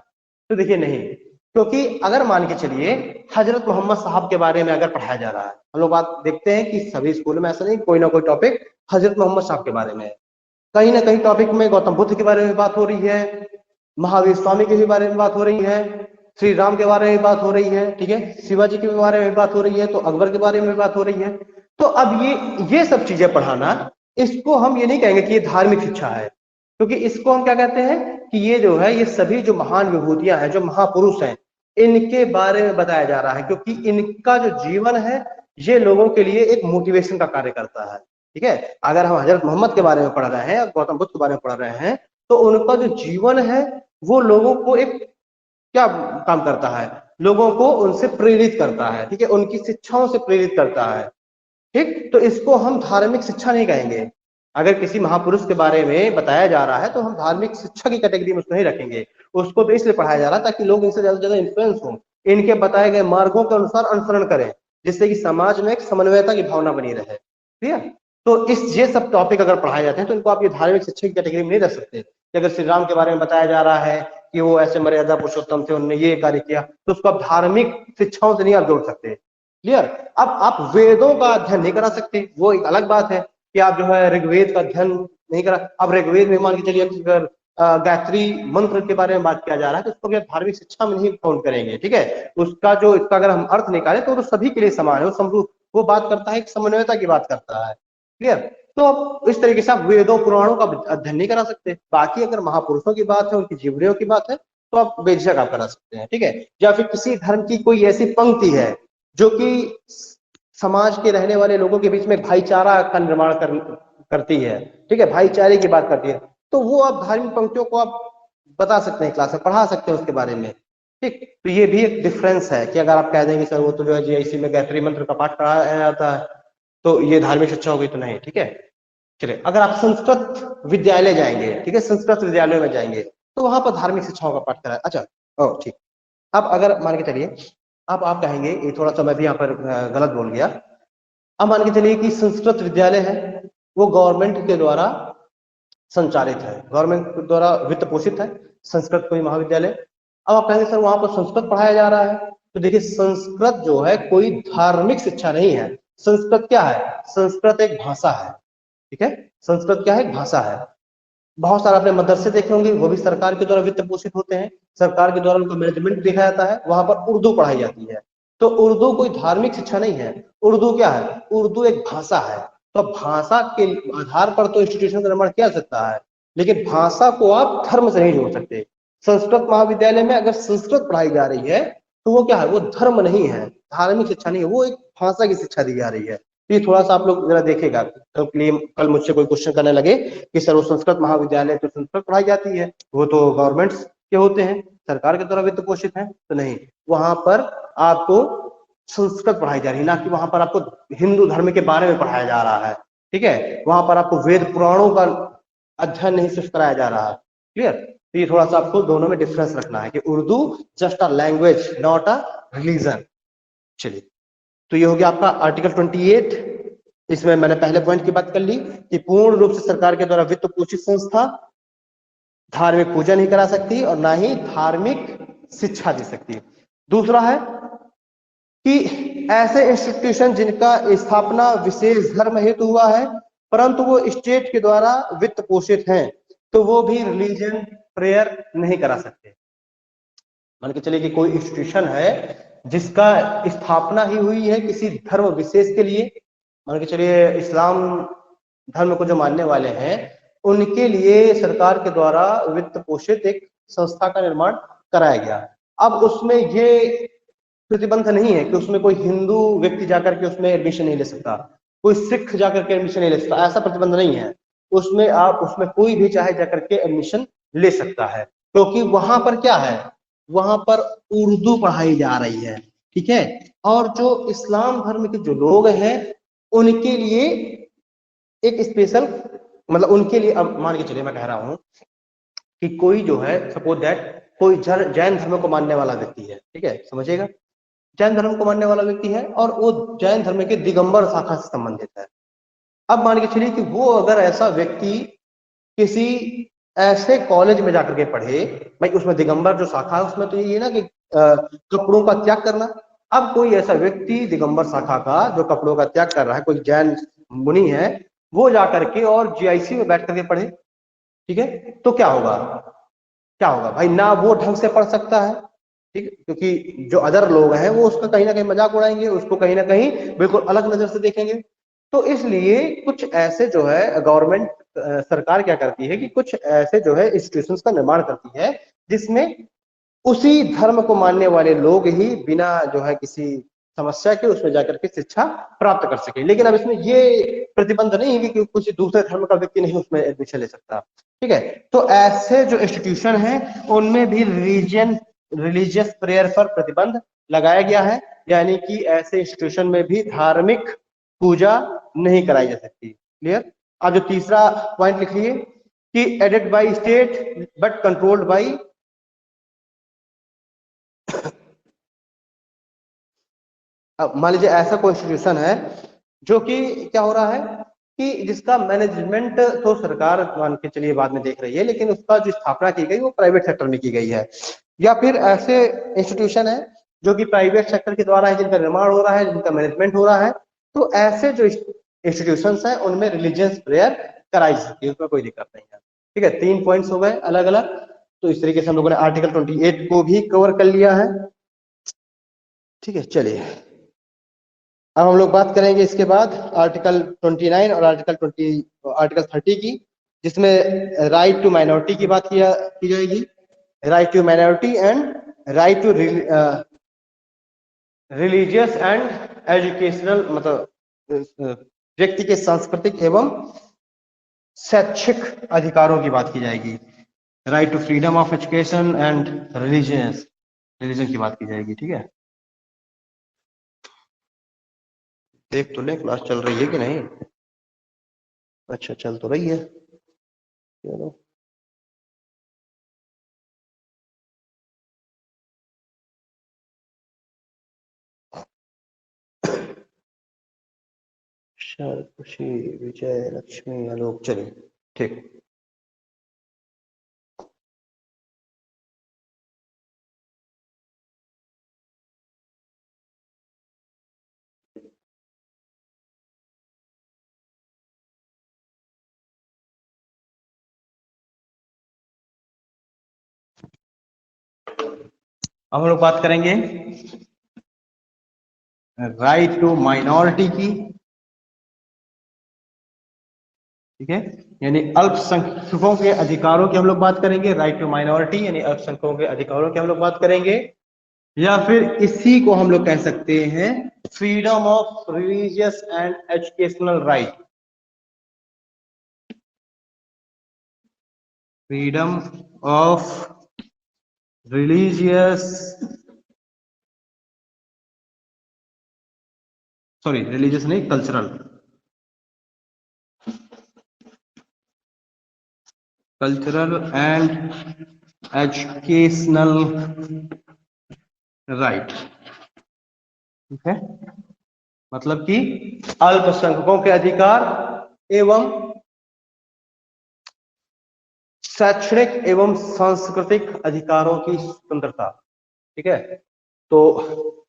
Speaker 1: तो देखिए नहीं, क्योंकि अगर मान के चलिए हजरत मोहम्मद साहब के बारे में अगर पढ़ाया जा रहा है, हम लोग बात देखते हैं कि सभी स्कूल में ऐसा नहीं, कोई ना कोई टॉपिक हजरत मोहम्मद साहब के बारे में है, कहीं ना कहीं टॉपिक में गौतम बुद्ध के बारे में बात हो रही है, महावीर स्वामी के भी बारे में बात हो रही है, श्री राम के बारे में बात हो रही है, ठीक है, शिवाजी के बारे में बात हो रही है, तो अकबर के बारे में बात हो रही है। तो अब ये सब चीजें पढ़ाना, इसको हम ये नहीं कहेंगे कि ये धार्मिक शिक्षा है, क्योंकि इसको हम क्या कहते हैं कि ये जो है ये सभी जो महान विभूतियां हैं, जो महापुरुष हैं, इनके बारे में बताया जा रहा है, क्योंकि इनका जो जीवन है ये लोगों के लिए एक मोटिवेशन का कार्य करता है, ठीक है। अगर हम हजरत मोहम्मद के बारे में पढ़ रहे हैं, गौतम बुद्ध के बारे में पढ़ रहे हैं, तो उनका जो जीवन है वो लोगों को एक क्या काम करता है, लोगों को उनसे प्रेरित करता है, ठीक है, उनकी शिक्षाओं से प्रेरित करता है, ठीक। तो इसको हम धार्मिक शिक्षा नहीं कहेंगे। अगर किसी महापुरुष के बारे में बताया जा रहा है तो हम धार्मिक शिक्षा की कैटेगरी में उसको नहीं रखेंगे, उसको तो इसलिए पढ़ाया जा रहा है ताकि लोग इनसे ज्यादा से ज्यादा इन्फ्लुएंस हो, इनके बताए गए मार्गों के अनुसार अनुसरण करें, जिससे कि समाज में एक समन्वयता की भावना बनी रहे, ठीक है। तो ये सब टॉपिक अगर पढ़ाए जाते हैं तो इनको आप ये धार्मिक शिक्षा की कैटेगरी में नहीं रख सकते कि अगर श्री राम के बारे में बताया जा रहा है कि वो ऐसे मर्यादा पुरुषोत्तम थे, उन्होंने ये कार्य किया, तो उसको आप धार्मिक शिक्षाओं से नहीं आप जोड़ सकते, क्लियर। अब आप वेदों का अध्ययन नहीं करा सकते, वो एक अलग बात है कि आप जो है ऋग्वेद का अध्ययन नहीं करा। अब ऋग्वेद में मान के चलिए अगर गायत्री मंत्र के बारे में बात किया जा रहा है, तो उसको भी धार्मिक शिक्षा में नहीं काउंट करेंगे, ठीक है। उसका जो इसका अगर हम अर्थ निकालें तो सभी के लिए समान है, वो बात करता है, एक समन्वयता की बात करता है, क्लियर। तो इस तरीके से आप वेदों पुराणों का अध्ययन नहीं करा सकते। बाकी अगर महापुरुषों की बात है, उनकी जीवनियों की बात है, तो आप बेझिझक आप करा सकते हैं, ठीक है। या फिर किसी धर्म की कोई ऐसी पंक्ति है जो कि समाज के रहने वाले लोगों के बीच में भाईचारा का निर्माण करती है, ठीक है, भाईचारे की बात करती है, तो वो आप धार्मिक पंक्तियों को आप बता सकते हैं, क्लास में पढ़ा सकते हैं उसके बारे में, ठीक। तो ये भी एक डिफरेंस है कि अगर आप कह देंगे सर वो तो जो है जीआईसी में गायत्री मंत्र का पाठ पढ़ाया जाता है तो ये धार्मिक शिक्षा होगी, तो नहीं, ठीक है। चलिए, अगर आप संस्कृत विद्यालय जाएंगे, ठीक है, संस्कृत विद्यालय में जाएंगे तो वहां पर धार्मिक शिक्षाओं का पाठ कराया। अच्छा, ओ ठीक। अब अगर मान के चलिए, अब आप कहेंगे ये थोड़ा सा मैं भी यहाँ पर गलत बोल गया। अब मान के चलिए कि संस्कृत विद्यालय है, वो गवर्नमेंट के द्वारा संचालित है, गवर्नमेंट द्वारा वित्त पोषित है, संस्कृत कोई महाविद्यालय। अब आप कहेंगे सर वहां पर संस्कृत पढ़ाया जा रहा है, तो देखिए संस्कृत जो है कोई धार्मिक शिक्षा नहीं है। संस्कृत क्या है? संस्कृत एक भाषा है, ठीक है। संस्कृत क्या है? एक भाषा है। बहुत सारे आपने मदरसे देखे होंगे, वो भी सरकार के द्वारा वित्त पोषित होते हैं, सरकार के द्वारा उनका मैनेजमेंट देखा जाता है, वहां पर उर्दू पढ़ाई जाती है। तो उर्दू कोई धार्मिक शिक्षा नहीं है। उर्दू क्या है? उर्दू एक भाषा है। तो भाषा के आधार पर तो इंस्टीट्यूशन का निर्माण किया जा सकता है, लेकिन भाषा को आप धर्म से नहीं जोड़ सकते। संस्कृत महाविद्यालय में अगर संस्कृत पढ़ाई जा रही है तो वो क्या है? वो धर्म नहीं है, धार्मिक शिक्षा नहीं है, वो एक भाषा की शिक्षा दी जा रही है। तो ये थोड़ा सा आप लोग जरा देखेगा, कल मुझसे कोई क्वेश्चन करने लगे कि सर वो संस्कृत महाविद्यालय तो संस्कृत पढ़ाई जाती है, वो तो गवर्नमेंट्स के होते हैं, सरकार के द्वारा वित्त पोषित है, तो नहीं, वहां पर आपको संस्कृत पढ़ाई जा रही है, ना कि वहां पर आपको हिंदू धर्म के बारे में पढ़ाया जा रहा है, ठीक है। वहां पर आपको वेद पुराणों का अध्ययन नहीं सिर्फ कराया जा रहा है, क्लियर। तो ये थोड़ा सा आपको दोनों में डिफरेंस रखना है कि Urdu just a language, not a religion. चलिए, तो ये हो गया आपका आर्टिकल 28। इसमें मैंने पहले पॉइंट की बात कर ली कि पूर्ण रूप से सरकार के द्वारा वित्त पोषित संस्था धार्मिक पूजा नहीं करा सकती और ना ही धार्मिक शिक्षा दे सकती। दूसरा है कि ऐसे इंस्टीट्यूशन जिनका स्थापना विशेष धर्म हेतु हुआ है परंतु वो स्टेट के द्वारा वित्त पोषित हैं, तो वो भी रिलीजन प्रेयर नहीं करा सकते। मान के चलिए कि कोई इंस्टीट्यूशन है जिसका स्थापना ही हुई है किसी धर्म विशेष के लिए, मान के चलिए इस्लाम धर्म को जो मानने वाले हैं उनके लिए सरकार के द्वारा वित्त पोषित एक संस्था का निर्माण कराया गया। अब उसमें ये प्रतिबंध नहीं है कि उसमें कोई हिंदू व्यक्ति जाकर के उसमें एडमिशन नहीं ले सकता, कोई सिख जाकर के एडमिशन नहीं ले सकता, ऐसा प्रतिबंध नहीं है। उसमें आप उसमें कोई भी चाहे जाकर के एडमिशन ले सकता है, क्योंकि वहां पर क्या है? वहां पर उर्दू पढ़ाई जा रही है, ठीक है। और जो इस्लाम धर्म के जो लोग हैं उनके लिए एक स्पेशल, मतलब उनके लिए, अब मान के चलिए मैं कह रहा हूं कि कोई जो है सपोज दैट कोई जैन धर्म को मानने वाला व्यक्ति है, ठीक है, समझिएगा, जैन धर्म को मानने वाला व्यक्ति है और वो जैन धर्म के दिगंबर शाखा से संबंधित है। अब मान के चलिए कि वो अगर ऐसा व्यक्ति किसी ऐसे कॉलेज में जाकर के पढ़े, भाई उसमें दिगंबर जो शाखा है उसमें तो ये ना कि कपड़ों का त्याग करना। अब कोई ऐसा व्यक्ति दिगंबर शाखा का जो कपड़ों का त्याग कर रहा है, कोई जैन मुनि है, वो जाकर के और जीआईसी में बैठ करके पढ़े, ठीक है, तो क्या होगा? क्या होगा भाई? ना वो ढंग से पढ़ सकता है, ठीक है, क्योंकि जो अदर लोग हैं वो उसका कहीं ना कहीं मजाक उड़ाएंगे, उसको कहीं ना कहीं बिल्कुल अलग नजर से देखेंगे। तो इसलिए कुछ ऐसे जो है गवर्नमेंट सरकार क्या करती है कि कुछ ऐसे जो है इंस्टीट्यूशंस का निर्माण करती है जिसमें उसी धर्म को मानने वाले लोग ही बिना जो है किसी समस्या के उसमें जाकर के शिक्षा प्राप्त कर सके। लेकिन अब इसमें ये प्रतिबंध नहीं है कि कुछ दूसरे धर्म का व्यक्ति नहीं उसमें एडमिशन ले सकता, ठीक है। तो ऐसे जो इंस्टीट्यूशन हैं उनमें भी रिलीजियस प्रेयर पर प्रतिबंध लगाया गया है, यानी कि ऐसे इंस्टीट्यूशन में भी धार्मिक पूजा नहीं कराई जा सकती। क्लियर? अब जो तीसरा पॉइंट लिख लिए कि aided by state but controlled by, अब मान लीजिए ऐसा कोई इंस्टीट्यूशन है जो कि क्या हो रहा है कि जिसका मैनेजमेंट तो सरकार मान के चलिए बाद में देख रही है, लेकिन उसका जो स्थापना की गई वो प्राइवेट सेक्टर में की गई है, या फिर ऐसे इंस्टीट्यूशन है जो कि प्राइवेट सेक्टर के द्वारा है, जिनका निर्माण हो रहा है, जिनका मैनेजमेंट हो रहा है। तो ऐसे जो इंस्टीट्यूशन है उनमें रिलीजियस प्रेयर कराई जा सकती है, उसमें कोई दिक्कत नहीं है। ठीक है, 3 पॉइंट्स हो गए अलग अलग। तो इस तरीके से हम लोगों ने आर्टिकल 28 को भी कवर कर लिया है। ठीक है, चलिए अब हम लोग बात करेंगे इसके बाद आर्टिकल 29 और आर्टिकल 30 की, जिसमें राइट टू माइनॉरिटी की बात की जाएगी। Right to minority and right to religious and educational, मतलब व्यक्ति के सांस्कृतिक एवं शैक्षिक अधिकारों की बात की जाएगी। Right to freedom of education and religion की बात की जाएगी। ठीक है, देख तो ले क्लास चल रही है कि नहीं। अच्छा, चल तो रही है, चलो। खुशी, विजय, लक्ष्मी, आलोक, चलिए ठीक। अब हम लोग बात करेंगे राइट टू माइनॉरिटी की। ठीक है, यानी अल्पसंख्यकों के अधिकारों की हम लोग बात करेंगे। राइट टू माइनॉरिटी यानी अल्पसंख्यकों के अधिकारों की हम लोग बात करेंगे, या फिर इसी को हम लोग कह सकते हैं freedom of religious and educational right. Freedom of religious, sorry religious नहीं, कल्चरल एंड एजुकेशनल राइट। ठीक है, मतलब कि अल्पसंख्यकों के अधिकार एवं शैक्षणिक एवं सांस्कृतिक अधिकारों की स्वतंत्रता। ठीक है, तो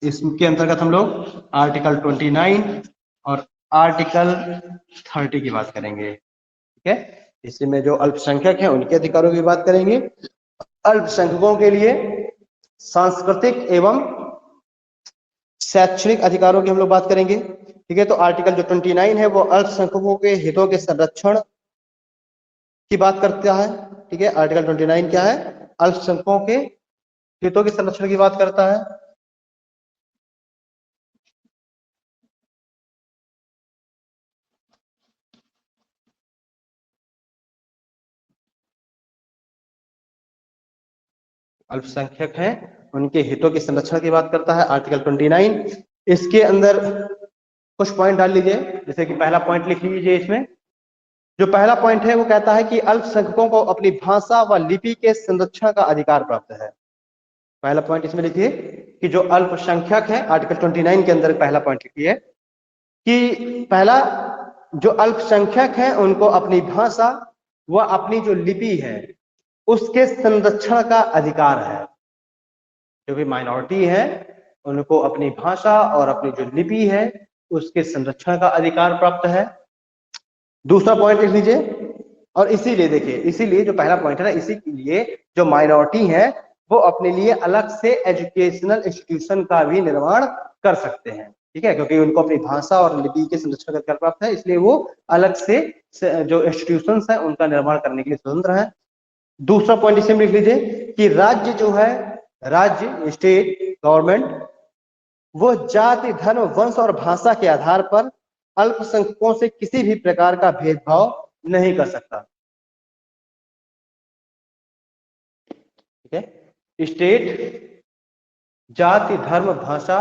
Speaker 1: इसके अंतर्गत हम लोग आर्टिकल 29 और आर्टिकल 30 की बात करेंगे। ठीक है, इसमें जो अल्पसंख्यक हैं उनके अधिकारों की बात करेंगे। अल्पसंख्यकों के लिए सांस्कृतिक एवं शैक्षणिक अधिकारों की हम लोग बात करेंगे। ठीक है, तो आर्टिकल जो 29 है वो अल्पसंख्यकों के हितों के संरक्षण की बात करता है। ठीक है, आर्टिकल 29 क्या है, अल्पसंख्यकों के हितों के संरक्षण की बात करता है। अल्पसंख्यक हैं उनके हितों के संरक्षण की बात करता है आर्टिकल 29। इसके अंदर कुछ पॉइंट डाल लीजिए, जैसे कि पहला पॉइंट लिख लीजिए। इसमें जो पहला पॉइंट है वो कहता है कि अल्पसंख्यकों को अपनी भाषा व लिपि के संरक्षण का अधिकार प्राप्त है। पहला पॉइंट इसमें लिखिए कि जो अल्पसंख्यक है, आर्टिकल 29 के अंदर पहला पॉइंट लिखिए कि पहला, जो अल्पसंख्यक है उनको अपनी भाषा व अपनी जो लिपि है उसके संरक्षण का अधिकार है। जो भी माइनॉरिटी है उनको अपनी भाषा और अपनी जो लिपि है उसके संरक्षण का अधिकार प्राप्त है। दूसरा पॉइंट लिख लीजिए। और इसीलिए देखिए, इसीलिए जो पहला पॉइंट है ना, इसी के लिए जो माइनॉरिटी है वो अपने लिए अलग से एजुकेशनल इंस्टीट्यूशन का भी निर्माण कर सकते हैं। ठीक है, क्योंकि उनको अपनी भाषा और लिपि के संरक्षण का अधिकार प्राप्त है, इसलिए वो अलग से जो इंस्टीट्यूशंस है उनका निर्माण करने के लिए स्वतंत्र है। दूसरा पॉइंट इसमें लिख लीजिए कि राज्य जो है, राज्य स्टेट गवर्नमेंट, वो जाति धर्म वंश और भाषा के आधार पर अल्पसंख्यकों से किसी भी प्रकार का भेदभाव नहीं कर सकता। ठीक है, स्टेट जाति धर्म भाषा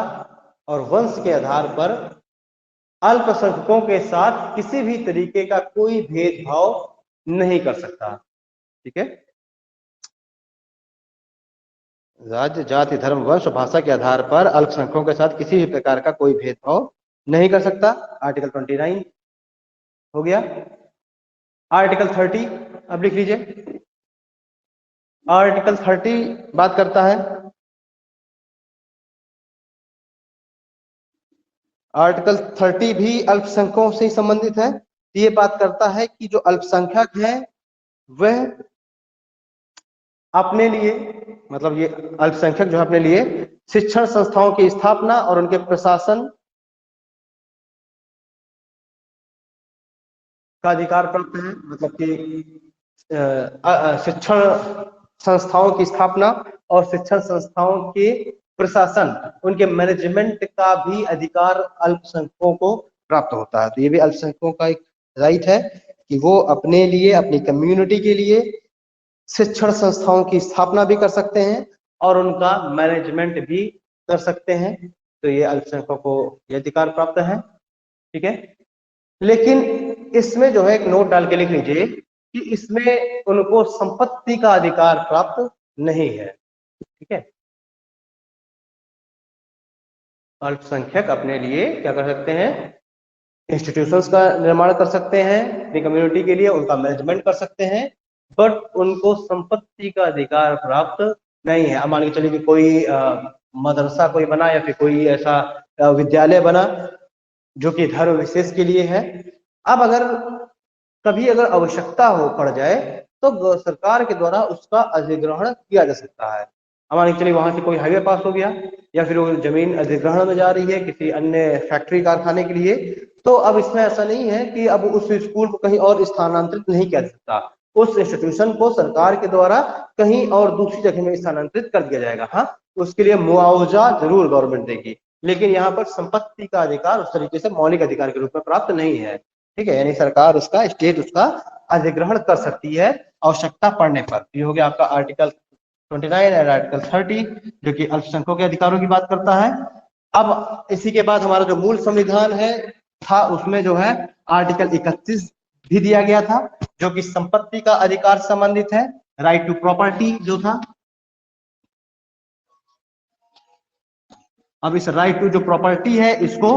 Speaker 1: और वंश के आधार पर अल्पसंख्यकों के साथ किसी भी तरीके का कोई भेदभाव नहीं कर सकता। ठीक है, राज्य जाति धर्म वंश भाषा के आधार पर अल्पसंख्यकों के साथ किसी भी प्रकार का कोई भेदभाव नहीं कर सकता। आर्टिकल 29 हो गया। आर्टिकल 30 अब लिख लीजिए। आर्टिकल 30 बात करता है, आर्टिकल 30 भी अल्पसंख्यकों से संबंधित है। ये बात करता है कि जो अल्पसंख्यक हैं वह अपने लिए, मतलब ये अल्पसंख्यक जो है अपने लिए शिक्षण संस्थाओं की स्थापना और उनके प्रशासन का अधिकार प्राप्त है। मतलब कि शिक्षण संस्थाओं की स्थापना और शिक्षण संस्थाओं के प्रशासन, उनके मैनेजमेंट का भी अधिकार अल्पसंख्यकों को प्राप्त होता है। तो ये भी अल्पसंख्यकों का एक राइट है कि वो अपने लिए, अपनी कम्युनिटी के लिए शिक्षण संस्थाओं की स्थापना भी कर सकते हैं और उनका मैनेजमेंट भी कर सकते हैं। तो ये अल्पसंख्यकों को ये अधिकार प्राप्त है। ठीक है, लेकिन इसमें जो है एक नोट डाल के लिख लीजिए कि इसमें उनको संपत्ति का अधिकार प्राप्त नहीं है। ठीक है, अल्पसंख्यक अपने लिए क्या कर सकते हैं, इंस्टीट्यूशंस का निर्माण कर सकते हैं अपनी कम्युनिटी के लिए, उनका मैनेजमेंट कर सकते हैं, बट उनको संपत्ति का अधिकार प्राप्त नहीं है। अब मान के चलिए कि कोई मदरसा कोई बना या फिर कोई ऐसा विद्यालय बना जो कि धर्म विशेष के लिए है। अब अगर कभी अगर आवश्यकता हो पड़ जाए तो सरकार के द्वारा उसका अधिग्रहण किया जा सकता है। हमारे चलिए वहां से कोई हाईवे पास हो गया या फिर वो जमीन अधिग्रहण में जा रही है किसी अन्य फैक्ट्री कारखाने के लिए, तो अब इसमें ऐसा नहीं है कि अब उस स्कूल को कहीं और स्थानांतरित नहीं किया जा सकता। उस इंस्टीट्यूशन को सरकार के द्वारा कहीं और दूसरी जगह में स्थानांतरित कर दिया जाएगा। हाँ, उसके लिए मुआवजा जरूर गवर्नमेंट देगी, लेकिन यहाँ पर संपत्ति का अधिकार उस तरीके से मौलिक अधिकार के रूप में प्राप्त नहीं है। ठीक है, यानी सरकार उसका, स्टेट उसका अधिग्रहण कर सकती है आवश्यकता पड़ने पर। ये हो गया आपका आर्टिकल 29 और आर्टिकल 30 जो कि अल्पसंख्यकों के अधिकारों की बात करता है। अब इसी के बाद हमारा जो मूल संविधान है था, उसमें जो है आर्टिकल 31 भी दिया गया था जो कि संपत्ति का अधिकार संबंधित है, राइट टू प्रॉपर्टी जो था। अब इस राइट टू जो प्रॉपर्टी है इसको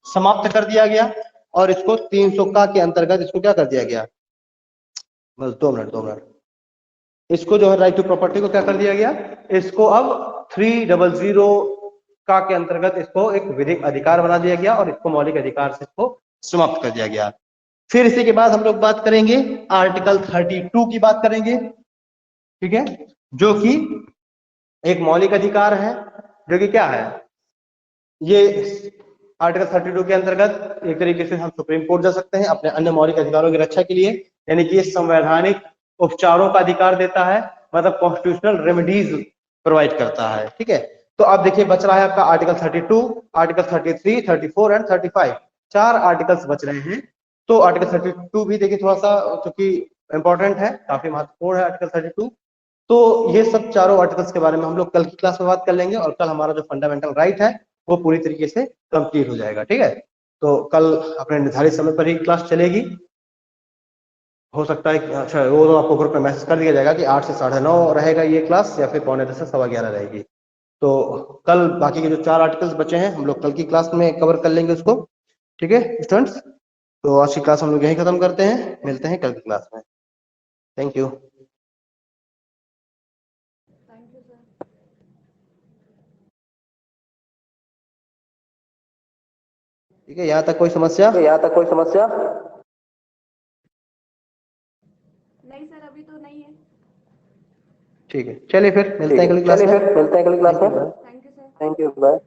Speaker 1: समाप्त कर दिया गया और इसको 300 का के अंतर्गत इसको क्या कर दिया गया, बस 2 मिनट, इसको जो है राइट टू प्रॉपर्टी को क्या कर दिया गया, इसको अब 300 का के अंतर्गत इसको एक विधिक अधिकार बना दिया गया और इसको मौलिक अधिकार से इसको समाप्त कर दिया गया। फिर इसी के बाद हम लोग बात करेंगे आर्टिकल 32 की बात करेंगे। ठीक है, जो कि एक मौलिक अधिकार है, जो कि क्या है, ये आर्टिकल 32 के अंतर्गत एक तरीके से हम सुप्रीम कोर्ट जा सकते हैं अपने अन्य मौलिक अधिकारों की रक्षा के लिए, यानी कि ये संवैधानिक उपचारों का अधिकार देता है, मतलब कॉन्स्टिट्यूशनल रेमेडीज प्रोवाइड करता है। ठीक है, तो अब देखिए बच रहा है आपका आर्टिकल 32, आर्टिकल 33, 34 एंड 35, 4 आर्टिकल्स बच रहे हैं। तो आर्टिकल 32 भी देखिए थोड़ा सा चूंकि इंपॉर्टेंट है, काफी महत्वपूर्ण है आर्टिकल 32। तो ये सब चारों आर्टिकल्स के बारे में हम लोग कल की क्लास में बात कर लेंगे और कल हमारा जो फंडामेंटल राइट है वो पूरी तरीके से कंप्लीट हो जाएगा। ठीक है, तो कल अपने निर्धारित समय पर ही क्लास चलेगी। हो सकता है अच्छा वो तो आपको ग्रुप में मैसेज कर दिया जाएगा कि 8 से 9:30 रहेगा ये क्लास या फिर 9:45 से 11:15 रहेगी। तो कल बाकी के जो 4 आर्टिकल्स बचे हैं हम लोग कल की क्लास में कवर कर लेंगे उसको। ठीक है स्टूडेंट्स, तो आज की क्लास हम लोग यहीं खत्म करते हैं, मिलते हैं कल की क्लास में। Thank you. ठीक है, यहाँ तक कोई समस्या?
Speaker 2: नहीं सर, अभी तो नहीं है।
Speaker 1: ठीक है, चलिए फिर मिलते हैं कल की क्लास में।
Speaker 2: Thank you sir.
Speaker 1: Thank you, bye.